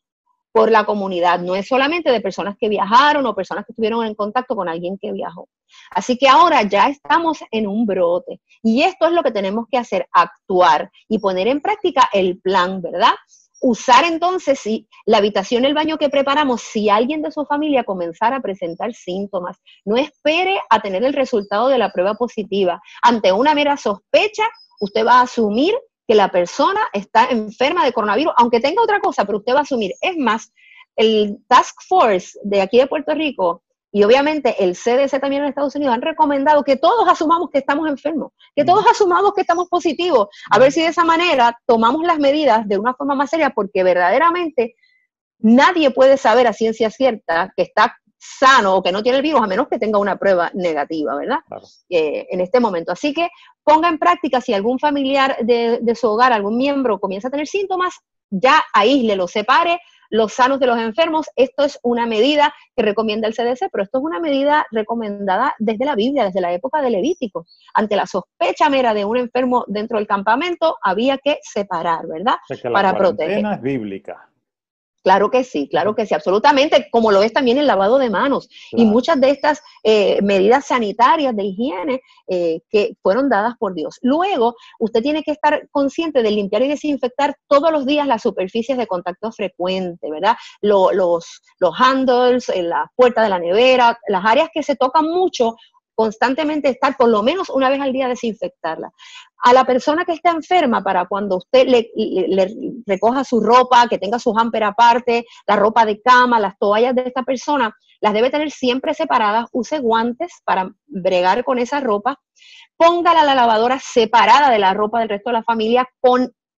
por la comunidad, no es solamente de personas que viajaron o personas que estuvieron en contacto con alguien que viajó. Así que ahora ya estamos en un brote y esto es lo que tenemos que hacer, actuar y poner en práctica el plan, ¿verdad? Usar entonces la habitación, el baño que preparamos, si alguien de su familia comenzara a presentar síntomas, no espere a tener el resultado de la prueba positiva. Ante una mera sospecha, usted va a asumir que la persona está enferma de coronavirus, aunque tenga otra cosa, pero usted va a asumir. Es más, el Task Force de aquí de Puerto Rico y obviamente el CDC también en Estados Unidos han recomendado que todos asumamos que estamos enfermos, que todos asumamos que estamos positivos, a ver si de esa manera tomamos las medidas de una forma más seria, porque verdaderamente nadie puede saber a ciencia cierta que está sano o que no tiene el virus, a menos que tenga una prueba negativa, ¿verdad? Claro. En este momento. Así que ponga en práctica, si algún familiar de su hogar, algún miembro comienza a tener síntomas, ya aíslelo, separe los sanos de los enfermos. Esto es una medida que recomienda el CDC, pero esto es una medida recomendada desde la Biblia, desde la época de Levítico. Ante la sospecha mera de un enfermo dentro del campamento, había que separar, ¿verdad? O sea que para proteger. La cuarentena es bíblica. Claro que sí, absolutamente, como lo es también el lavado de manos y Claro. muchas de estas medidas sanitarias de higiene que fueron dadas por Dios. Luego, usted tiene que estar consciente de limpiar y desinfectar todos los días las superficies de contacto frecuente, ¿verdad? Los handles, la puerta de la nevera, las áreas que se tocan mucho, constantemente estar por lo menos una vez al día desinfectarla. A la persona que está enferma, para cuando usted le recoja su ropa, que tenga su hamper aparte, la ropa de cama, las toallas de esta persona, las debe tener siempre separadas, use guantes para bregar con esa ropa, póngala a la lavadora separada de la ropa del resto de la familia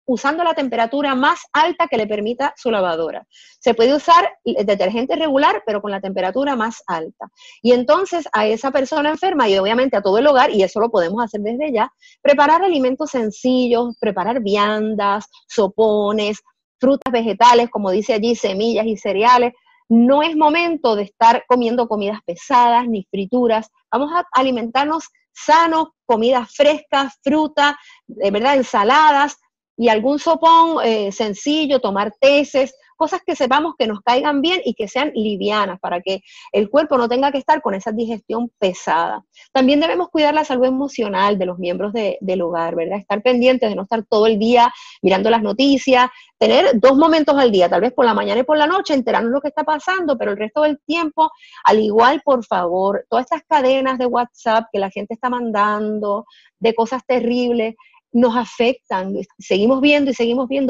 usando la temperatura más alta que le permita su lavadora. Se puede usar detergente regular, pero con la temperatura más alta. Y entonces a esa persona enferma y obviamente a todo el hogar, y eso lo podemos hacer desde ya, preparar alimentos sencillos, preparar viandas, sopones, frutas vegetales, como dice allí, semillas y cereales. No es momento de estar comiendo comidas pesadas ni frituras. Vamos a alimentarnos sanos, comidas frescas, fruta, de verdad, ensaladas, y algún sopón sencillo, tomar teces, cosas que sepamos que nos caigan bien y que sean livianas para que el cuerpo no tenga que estar con esa digestión pesada. También debemos cuidar la salud emocional de los miembros del hogar, ¿verdad? Estar pendientes de no estar todo el día mirando las noticias, tener 2 momentos al día, tal vez por la mañana y por la noche, enterarnos de lo que está pasando, pero el resto del tiempo, al igual, por favor, todas estas cadenas de WhatsApp que la gente está mandando, de cosas terribles, nos afectan, seguimos viendo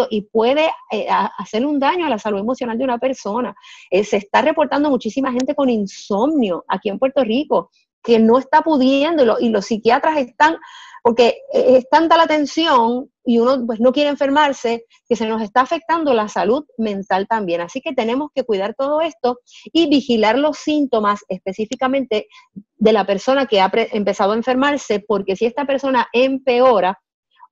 y puede hacer un daño a la salud emocional de una persona. Se está reportando muchísima gente con insomnio aquí en Puerto Rico que no está pudiendo y los psiquiatras están, porque es tanta la tensión y uno pues no quiere enfermarse, que se nos está afectando la salud mental también. Así que tenemos que cuidar todo esto y vigilar los síntomas específicamente de la persona que ha empezado a enfermarse, porque si esta persona empeora,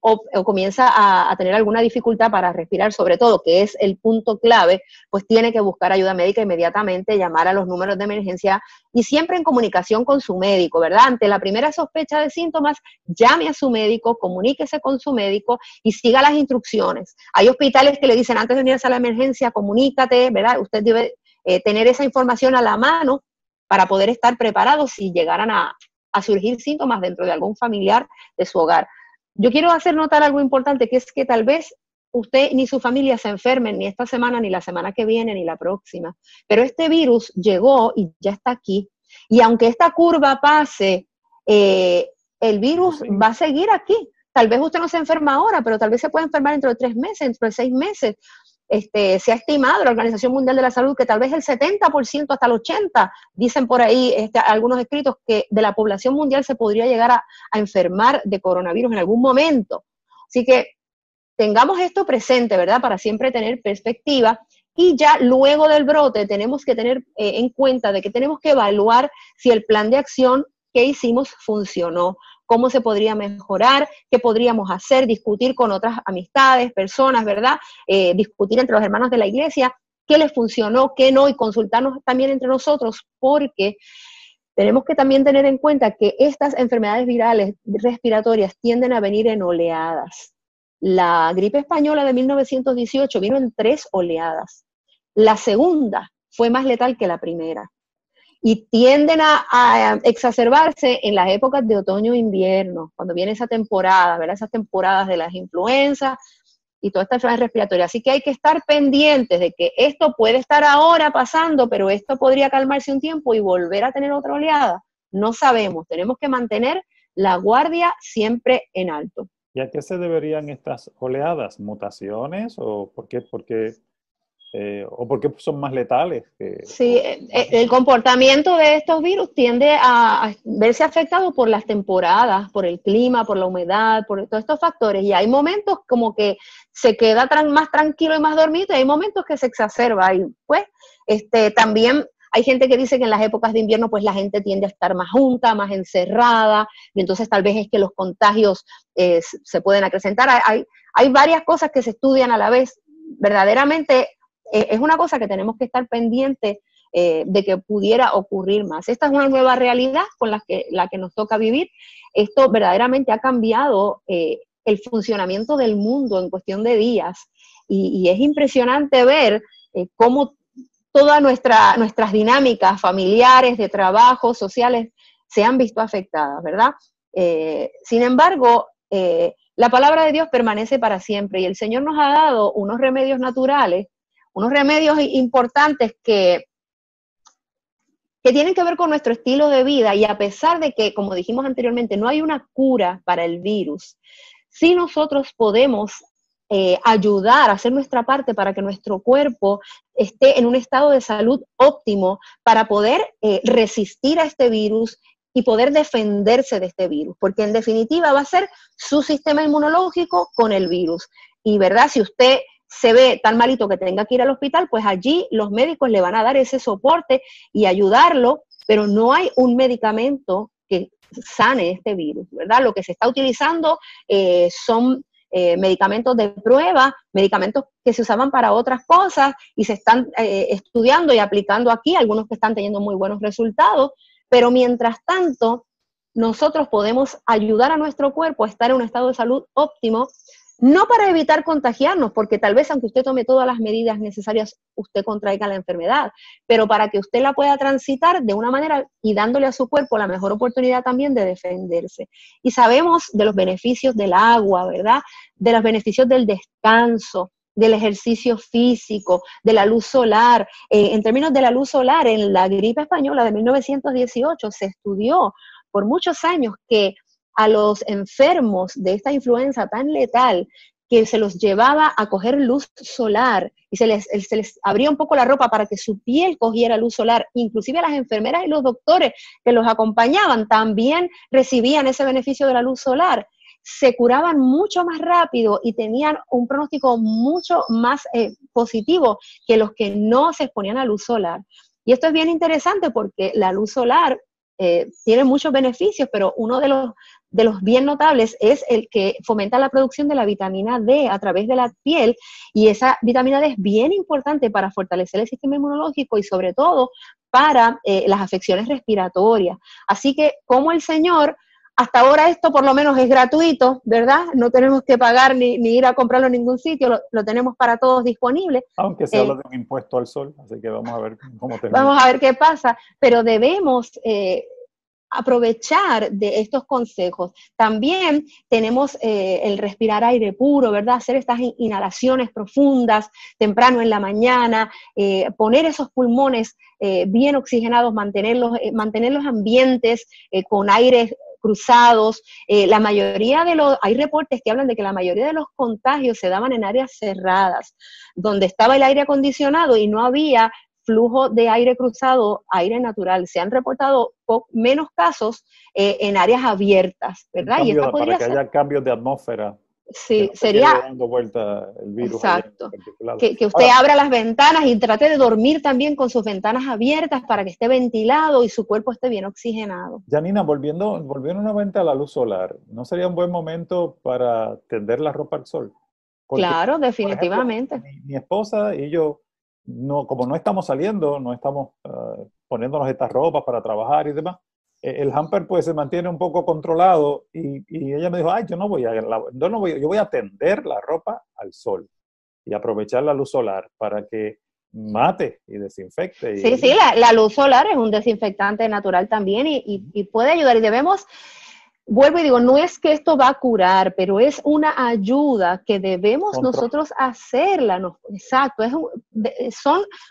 o comienza a tener alguna dificultad para respirar, sobre todo, que es el punto clave, pues tiene que buscar ayuda médica inmediatamente, llamar a los números de emergencia y siempre en comunicación con su médico, ¿verdad? Ante la primera sospecha de síntomas, llame a su médico, comuníquese con su médico y siga las instrucciones. Hay hospitales que le dicen antes de venir a la emergencia, comunícate, ¿verdad? Usted debe tener esa información a la mano para poder estar preparado si llegaran a surgir síntomas dentro de algún familiar de su hogar. Yo quiero hacer notar algo importante, que es que tal vez usted ni su familia se enfermen ni esta semana, ni la semana que viene, ni la próxima, pero este virus llegó y ya está aquí. Y aunque esta curva pase, el virus va a seguir aquí. Tal vez usted no se enferma ahora, pero tal vez se puede enfermar dentro de 3 meses, dentro de 6 meses. Se ha estimado la Organización Mundial de la Salud que tal vez el 70% hasta el 80%, dicen por ahí algunos escritos, que de la población mundial se podría llegar a enfermar de coronavirus en algún momento. Así que tengamos esto presente, ¿verdad? Para siempre tener perspectiva. Y ya luego del brote tenemos que tener en cuenta de que tenemos que evaluar si el plan de acción que hicimos funcionó, cómo se podría mejorar, qué podríamos hacer, discutir con otras amistades, personas, ¿verdad? Discutir entre los hermanos de la iglesia, qué les funcionó, qué no, y consultarnos también entre nosotros, porque tenemos que también tener en cuenta que estas enfermedades virales respiratorias tienden a venir en oleadas. La gripe española de 1918 vino en 3 oleadas. La segunda fue más letal que la primera. Y tienden a exacerbarse en las épocas de otoño e invierno, cuando viene esa temporada, ¿verdad? Esas temporadas de las influencias y toda esta enfermedad respiratoria. Así que hay que estar pendientes de que esto puede estar ahora pasando, pero esto podría calmarse un tiempo y volver a tener otra oleada. No sabemos, tenemos que mantener la guardia siempre en alto. ¿Y a qué se deberían estas oleadas? ¿Mutaciones? ¿O por qué son más letales? Sí, el comportamiento de estos virus tiende a verse afectado por las temporadas, por el clima, por la humedad, por todos estos factores. Y hay momentos como que se queda más tranquilo y más dormido, y hay momentos que se exacerba. Y pues también hay gente que dice que en las épocas de invierno pues la gente tiende a estar más junta, más encerrada, y entonces tal vez es que los contagios se pueden acrecentar. Hay varias cosas que se estudian a la vez. Verdaderamente es una cosa que tenemos que estar pendiente de que pudiera ocurrir más. Esta es una nueva realidad con la que nos toca vivir. Esto verdaderamente ha cambiado el funcionamiento del mundo en cuestión de días, y es impresionante ver cómo todas nuestras dinámicas familiares, de trabajo, sociales, se han visto afectadas, ¿verdad? Sin embargo, la palabra de Dios permanece para siempre y el Señor nos ha dado unos remedios naturales, unos remedios importantes que tienen que ver con nuestro estilo de vida, y a pesar de que, como dijimos anteriormente, no hay una cura para el virus, sí nosotros podemos ayudar a hacer nuestra parte para que nuestro cuerpo esté en un estado de salud óptimo para poder resistir a este virus y poder defenderse de este virus, porque en definitiva va a ser su sistema inmunológico con el virus. Y verdad, si usted se ve tan malito que tenga que ir al hospital, pues allí los médicos le van a dar ese soporte y ayudarlo, pero no hay un medicamento que sane este virus, ¿verdad? Lo que se está utilizando son medicamentos de prueba, medicamentos que se usaban para otras cosas y se están estudiando y aplicando aquí, algunos que están teniendo muy buenos resultados, pero mientras tanto, nosotros podemos ayudar a nuestro cuerpo a estar en un estado de salud óptimo, no para evitar contagiarnos, porque tal vez aunque usted tome todas las medidas necesarias, usted contraiga la enfermedad, pero para que usted la pueda transitar de una manera y dándole a su cuerpo la mejor oportunidad también de defenderse. Y sabemos de los beneficios del agua, ¿verdad? De los beneficios del descanso, del ejercicio físico, de la luz solar. En términos de la luz solar, en la gripe española de 1918 se estudió por muchos años que a los enfermos de esta influenza tan letal, que se los llevaba a coger luz solar y se les abría un poco la ropa para que su piel cogiera luz solar, inclusive a las enfermeras y los doctores que los acompañaban también recibían ese beneficio de la luz solar, se curaban mucho más rápido y tenían un pronóstico mucho más positivo que los que no se exponían a luz solar. Y esto es bien interesante porque la luz solar tiene muchos beneficios, pero uno de los bien notables es el que fomenta la producción de la vitamina D a través de la piel, y esa vitamina D es bien importante para fortalecer el sistema inmunológico y sobre todo para las afecciones respiratorias. Así que como el Señor, hasta ahora esto por lo menos es gratuito, ¿verdad? No tenemos que pagar ni ir a comprarlo en ningún sitio, lo tenemos para todos disponible. Aunque se habla de un impuesto al sol, así que vamos a ver cómo termina. Vamos a ver qué pasa, pero debemos aprovechar de estos consejos. También tenemos el respirar aire puro, ¿verdad? Hacer estas inhalaciones profundas temprano en la mañana, poner esos pulmones bien oxigenados, mantener los ambientes con aire cruzados. Hay reportes que hablan de que la mayoría de los contagios se daban en áreas cerradas, donde estaba el aire acondicionado y no había flujo de aire cruzado, aire natural. Se han reportado menos casos en áreas abiertas, ¿verdad? Y esta para que haya cambios de atmósfera. Sí, sería dando vuelta el virus. Exacto. Que usted abra las ventanas y trate de dormir también con sus ventanas abiertas para que esté ventilado y su cuerpo esté bien oxigenado. Janina, volviendo nuevamente a la luz solar, ¿no sería un buen momento para tender la ropa al sol? Porque, claro, definitivamente. por ejemplo, mi esposa y yo, como no estamos saliendo, no estamos poniéndonos estas ropas para trabajar y demás, el hamper pues se mantiene un poco controlado y ella me dijo, ay, yo voy a tender la ropa al sol y aprovechar la luz solar para que mate y desinfecte. Sí, la luz solar es un desinfectante natural también y puede ayudar, y debemos... Vuelvo y digo, no es que esto va a curar, pero es una ayuda que debemos nosotros hacerla. Exacto,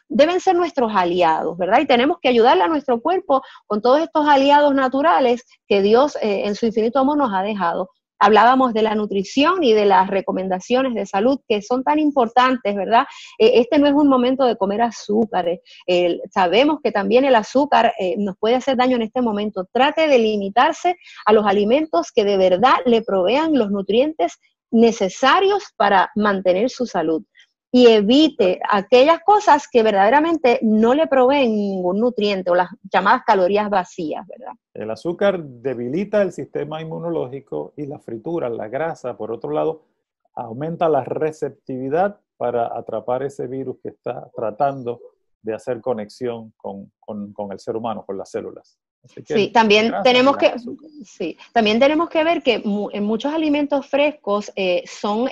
deben ser nuestros aliados, ¿verdad? Y tenemos que ayudarle a nuestro cuerpo con todos estos aliados naturales que Dios en su infinito amor nos ha dejado. Hablábamos de la nutrición y de las recomendaciones de salud que son tan importantes, ¿verdad? Este no es un momento de comer azúcares. Sabemos que también el azúcar nos puede hacer daño en este momento. Trate de limitarse a los alimentos que de verdad le provean los nutrientes necesarios para mantener su salud. Y evite aquellas cosas que verdaderamente no le proveen ningún nutriente, o las llamadas calorías vacías, ¿verdad? El azúcar debilita el sistema inmunológico y la fritura, la grasa, por otro lado, aumenta la receptividad para atrapar ese virus que está tratando de hacer conexión con el ser humano, con las células. Así que Sí, también grasas y tenemos las que, azúcares. sí, también tenemos que ver que en muchos alimentos frescos son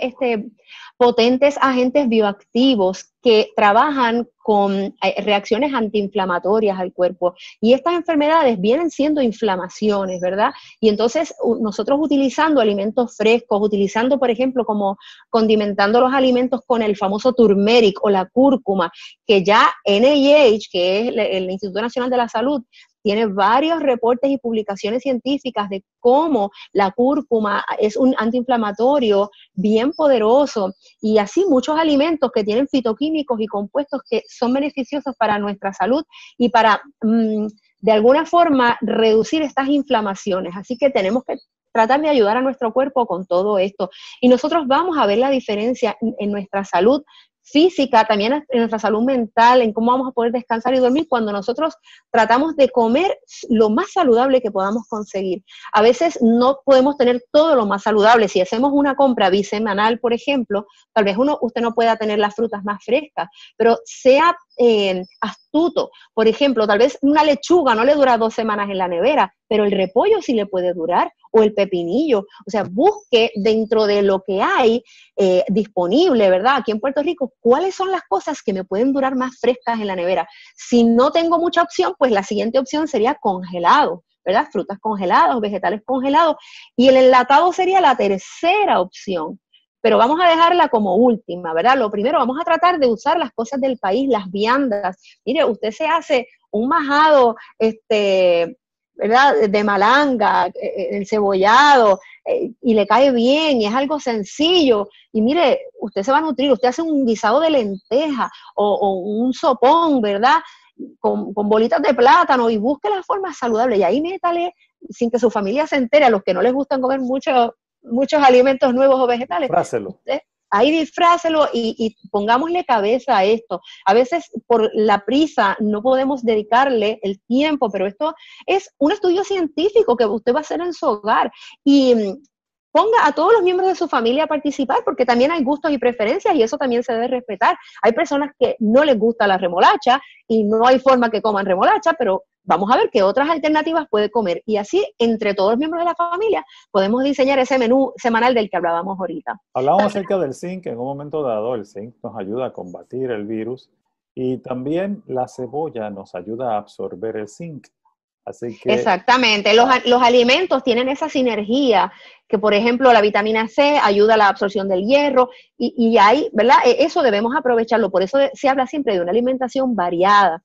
potentes agentes bioactivos que trabajan con reacciones antiinflamatorias al cuerpo. Y estas enfermedades vienen siendo inflamaciones, ¿verdad? Y entonces nosotros utilizando alimentos frescos, utilizando, por ejemplo, como condimentando los alimentos con el famoso turmeric o la cúrcuma, que ya NIH, que es el Instituto Nacional de la Salud, tiene varios reportes y publicaciones científicas de cómo la cúrcuma es un antiinflamatorio bien poderoso, y así muchos alimentos que tienen fitoquímicos y compuestos que son beneficiosos para nuestra salud y para, de alguna forma, reducir estas inflamaciones. Así que tenemos que tratar de ayudar a nuestro cuerpo con todo esto. Y nosotros vamos a ver la diferencia en nuestra salud física, también en nuestra salud mental, en cómo vamos a poder descansar y dormir cuando nosotros tratamos de comer lo más saludable que podamos conseguir. A veces no podemos tener todo lo más saludable. Si hacemos una compra bisemanal, por ejemplo, tal vez usted no pueda tener las frutas más frescas, pero sea astuto. Por ejemplo, tal vez una lechuga no le dura 2 semanas en la nevera, pero el repollo sí le puede durar, o el pepinillo. O sea, busque dentro de lo que hay disponible, ¿verdad? Aquí en Puerto Rico, ¿cuáles son las cosas que me pueden durar más frescas en la nevera? Si no tengo mucha opción, pues la siguiente opción sería congelado, ¿verdad? Frutas congeladas, vegetales congelados, y el enlatado sería la tercera opción. Pero vamos a dejarla como última, ¿verdad? Lo primero, vamos a tratar de usar las cosas del país, las viandas. Mire, usted se hace un majado, ¿verdad? De malanga, encebollado, y le cae bien, y es algo sencillo. Y mire, usted se va a nutrir, usted hace un guisado de lenteja o un sopón, ¿verdad? Con bolitas de plátano, y busque la forma saludable, y ahí métale, sin que su familia se entere, a los que no les gustan comer muchos alimentos nuevos o vegetales, Fráselo. usted ahí disfrácelo y pongámosle cabeza a esto. A veces por la prisa no podemos dedicarle el tiempo, pero esto es un estudio científico que usted va a hacer en su hogar, y ponga a todos los miembros de su familia a participar, porque también hay gustos y preferencias, y eso también se debe respetar. Hay personas que no les gusta la remolacha y no hay forma que coman remolacha, pero vamos a ver qué otras alternativas puede comer, y así entre todos los miembros de la familia podemos diseñar ese menú semanal del que hablábamos ahorita. Hablábamos acerca del zinc. En un momento dado, el zinc nos ayuda a combatir el virus, y también la cebolla nos ayuda a absorber el zinc. Así que Exactamente, los alimentos tienen esa sinergia, que por ejemplo la vitamina C ayuda a la absorción del hierro, y ahí, ¿verdad? Eso debemos aprovecharlo, por eso se habla siempre de una alimentación variada.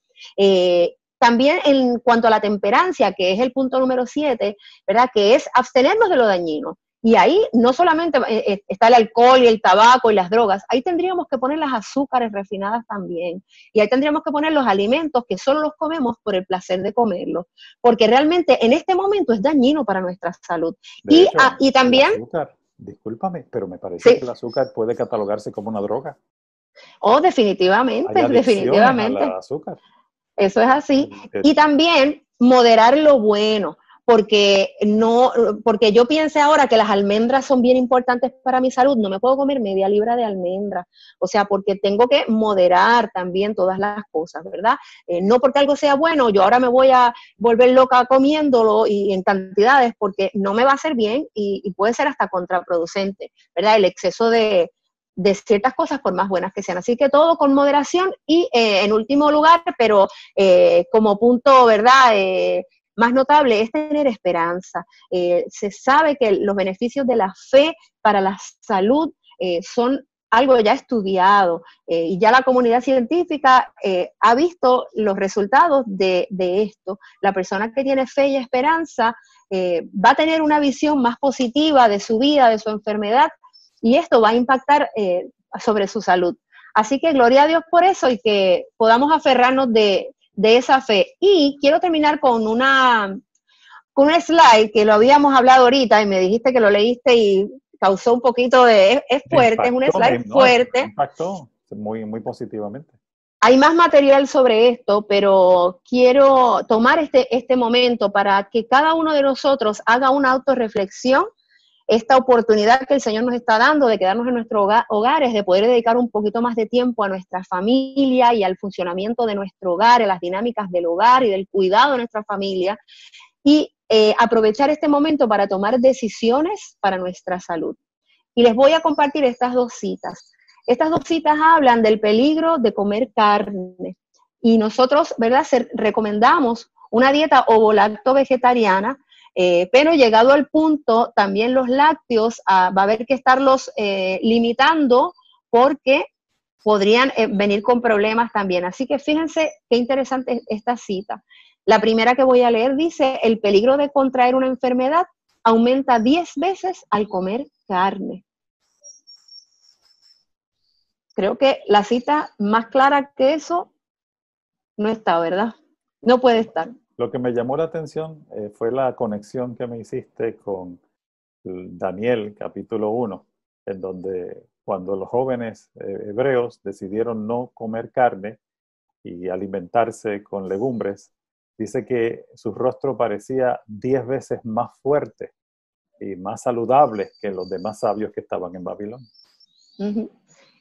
También en cuanto a la temperancia, que es el punto número 7, ¿verdad? Que es abstenernos de lo dañino. Y ahí no solamente está el alcohol y el tabaco y las drogas, ahí tendríamos que poner las azúcares refinadas también. Y ahí tendríamos que poner los alimentos que solo los comemos por el placer de comerlos, porque realmente en este momento es dañino para nuestra salud. de hecho, Y también, el azúcar, discúlpame, pero me parece sí, que el azúcar puede catalogarse como una droga. definitivamente, Hay adicciones al definitivamente. azúcar. Eso es así. Y también moderar lo bueno, porque yo piense ahora que las almendras son bien importantes para mi salud, no me puedo comer media libra de almendra, o sea, porque tengo que moderar también todas las cosas, ¿verdad? No porque algo sea bueno, yo ahora me voy a volver loca comiéndolo y en cantidades, porque no me va a hacer bien, y puede ser hasta contraproducente, ¿verdad? El exceso de ciertas cosas, por más buenas que sean. Así que todo con moderación, y en último lugar, pero como punto, ¿verdad? Más notable es tener esperanza. Se sabe que los beneficios de la fe para la salud son algo ya estudiado, y ya la comunidad científica ha visto los resultados de esto. La persona que tiene fe y esperanza va a tener una visión más positiva de su vida, de su enfermedad, y esto va a impactar sobre su salud. Así que gloria a Dios por eso, y que podamos aferrarnos de esa fe. Y quiero terminar con un slide que lo habíamos hablado ahorita, y me dijiste que lo leíste y causó un poquito de... Es fuerte, es un slide fuerte. Me impactó muy, muy positivamente. Hay más material sobre esto, pero quiero tomar este momento para que cada uno de nosotros haga una autorreflexión esta oportunidad que el Señor nos está dando de quedarnos en nuestros hogares, de poder dedicar un poquito más de tiempo a nuestra familia y al funcionamiento de nuestro hogar, a las dinámicas del hogar y del cuidado de nuestra familia, y aprovechar este momento para tomar decisiones para nuestra salud. Y les voy a compartir estas dos citas. Estas dos citas hablan del peligro de comer carne. Y nosotros, ¿verdad?, recomendamos una dieta ovo-lacto-vegetariana, pero llegado al punto, también los lácteos va a haber que estarlos limitando porque podrían venir con problemas también. Así que fíjense qué interesante esta cita. La primera que voy a leer dice, el peligro de contraer una enfermedad aumenta 10 veces al comer carne. Creo que la cita más clara que eso no está, ¿verdad? No puede estar. Lo que me llamó la atención fue la conexión que me hiciste con Daniel, capítulo 1, en donde cuando los jóvenes hebreos decidieron no comer carne y alimentarse con legumbres, dice que su rostro parecía 10 veces más fuerte y más saludable que los demás sabios que estaban en Babilonia. Uh-huh.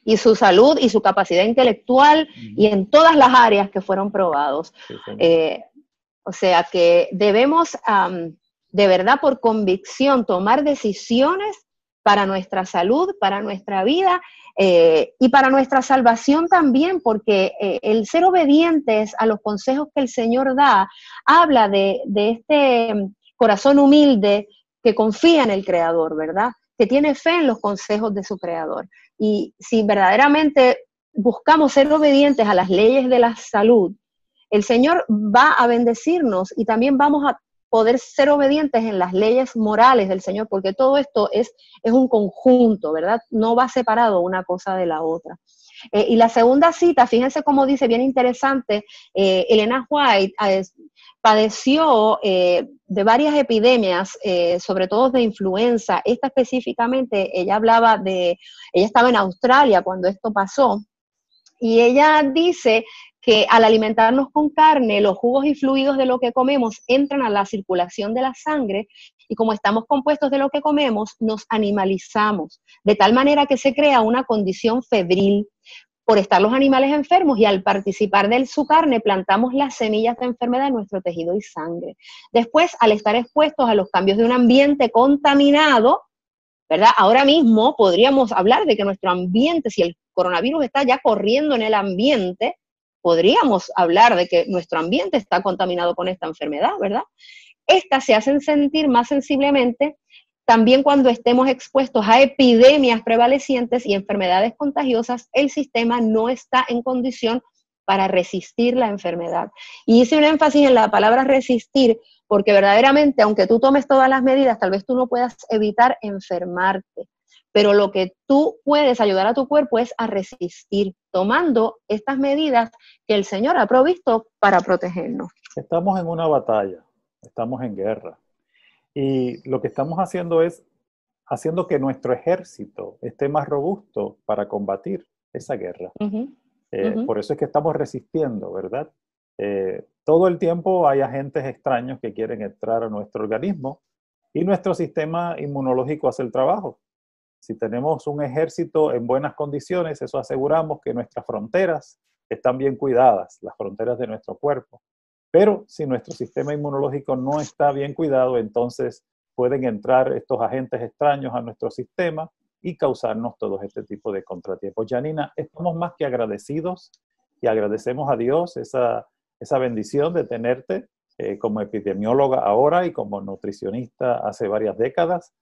Y su salud y su capacidad intelectual y en todas las áreas que fueron probados. Sí, o sea que debemos, de verdad, por convicción, tomar decisiones para nuestra salud, para nuestra vida y para nuestra salvación también, porque el ser obedientes a los consejos que el Señor da, habla de este corazón humilde que confía en el Creador, ¿verdad? Que tiene fe en los consejos de su Creador. Y si verdaderamente buscamos ser obedientes a las leyes de la salud, el Señor va a bendecirnos y también vamos a poder ser obedientes en las leyes morales del Señor, porque todo esto es un conjunto, ¿verdad? No va separado una cosa de la otra. Y la segunda cita, fíjense cómo dice, bien interesante, Elena White padeció de varias epidemias, sobre todo de influenza. Esta específicamente, ella estaba en Australia cuando esto pasó, y ella dice que al alimentarnos con carne, los jugos y fluidos de lo que comemos entran a la circulación de la sangre y como estamos compuestos de lo que comemos, nos animalizamos, de tal manera que se crea una condición febril por estar los animales enfermos y al participar de su carne plantamos las semillas de enfermedad en nuestro tejido y sangre. Después, al estar expuestos a los cambios de un ambiente contaminado, ¿verdad? Ahora mismo podríamos hablar de que nuestro ambiente, si el coronavirus está ya corriendo en el ambiente, podríamos hablar de que nuestro ambiente está contaminado con esta enfermedad, ¿verdad? Estas se hacen sentir más sensiblemente también cuando estemos expuestos a epidemias prevalecientes y enfermedades contagiosas, el sistema no está en condición para resistir la enfermedad. Y hice un énfasis en la palabra resistir, porque verdaderamente, aunque tú tomes todas las medidas, tal vez tú no puedas evitar enfermarte. Pero lo que tú puedes ayudar a tu cuerpo es a resistir, tomando estas medidas que el Señor ha provisto para protegernos. Estamos en una batalla, estamos en guerra. Y lo que estamos haciendo es haciendo que nuestro ejército esté más robusto para combatir esa guerra. Por eso es que estamos resistiendo, ¿verdad? Todo el tiempo hay agentes extraños que quieren entrar a nuestro organismo y nuestro sistema inmunológico hace el trabajo. Si tenemos un ejército en buenas condiciones, eso aseguramos que nuestras fronteras están bien cuidadas, las fronteras de nuestro cuerpo. Pero si nuestro sistema inmunológico no está bien cuidado, entonces pueden entrar estos agentes extraños a nuestro sistema y causarnos todo este tipo de contratiempos. Janina, estamos más que agradecidos y agradecemos a Dios esa bendición de tenerte como epidemióloga ahora y como nutricionista hace varias décadas.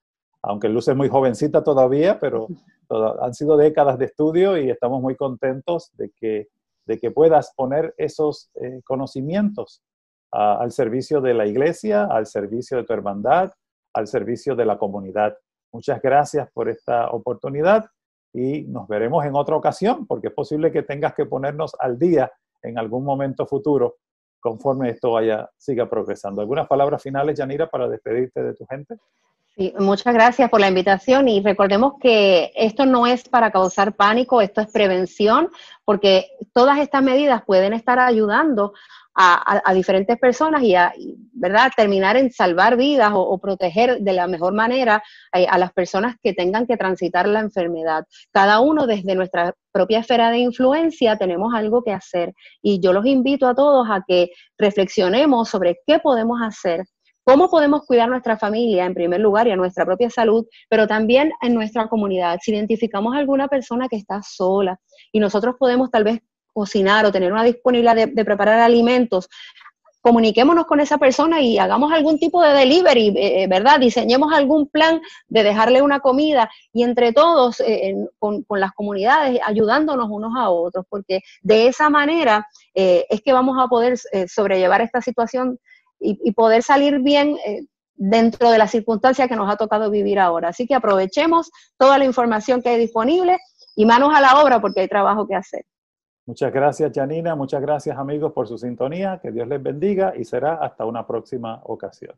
Aunque luces muy jovencita todavía, pero han sido décadas de estudio y estamos muy contentos de que puedas poner esos conocimientos al servicio de la iglesia, al servicio de tu hermandad, al servicio de la comunidad. Muchas gracias por esta oportunidad y nos veremos en otra ocasión, porque es posible que tengas que ponernos al día en algún momento futuro conforme esto siga progresando. ¿Algunas palabras finales, Yanira, para despedirte de tu gente? Sí, muchas gracias por la invitación y recordemos que esto no es para causar pánico, esto es prevención, porque todas estas medidas pueden estar ayudando a diferentes personas y, ¿verdad?, terminar en salvar vidas o proteger de la mejor manera a las personas que tengan que transitar la enfermedad. Cada uno desde nuestra propia esfera de influencia tenemos algo que hacer y yo los invito a todos a que reflexionemos sobre qué podemos hacer, cómo podemos cuidar nuestra familia en primer lugar y a nuestra propia salud, pero también en nuestra comunidad. Si identificamos a alguna persona que está sola y nosotros podemos tal vez cocinar o tener una disponibilidad de preparar alimentos, comuniquémonos con esa persona y hagamos algún tipo de delivery, ¿verdad? Diseñemos algún plan de dejarle una comida y entre todos, con las comunidades, ayudándonos unos a otros, porque de esa manera es que vamos a poder sobrellevar esta situación y poder salir bien dentro de las circunstancias que nos ha tocado vivir ahora. Así que aprovechemos toda la información que hay disponible y manos a la obra porque hay trabajo que hacer. Muchas gracias, Janina. Muchas gracias, amigos, por su sintonía. Que Dios les bendiga y será hasta una próxima ocasión.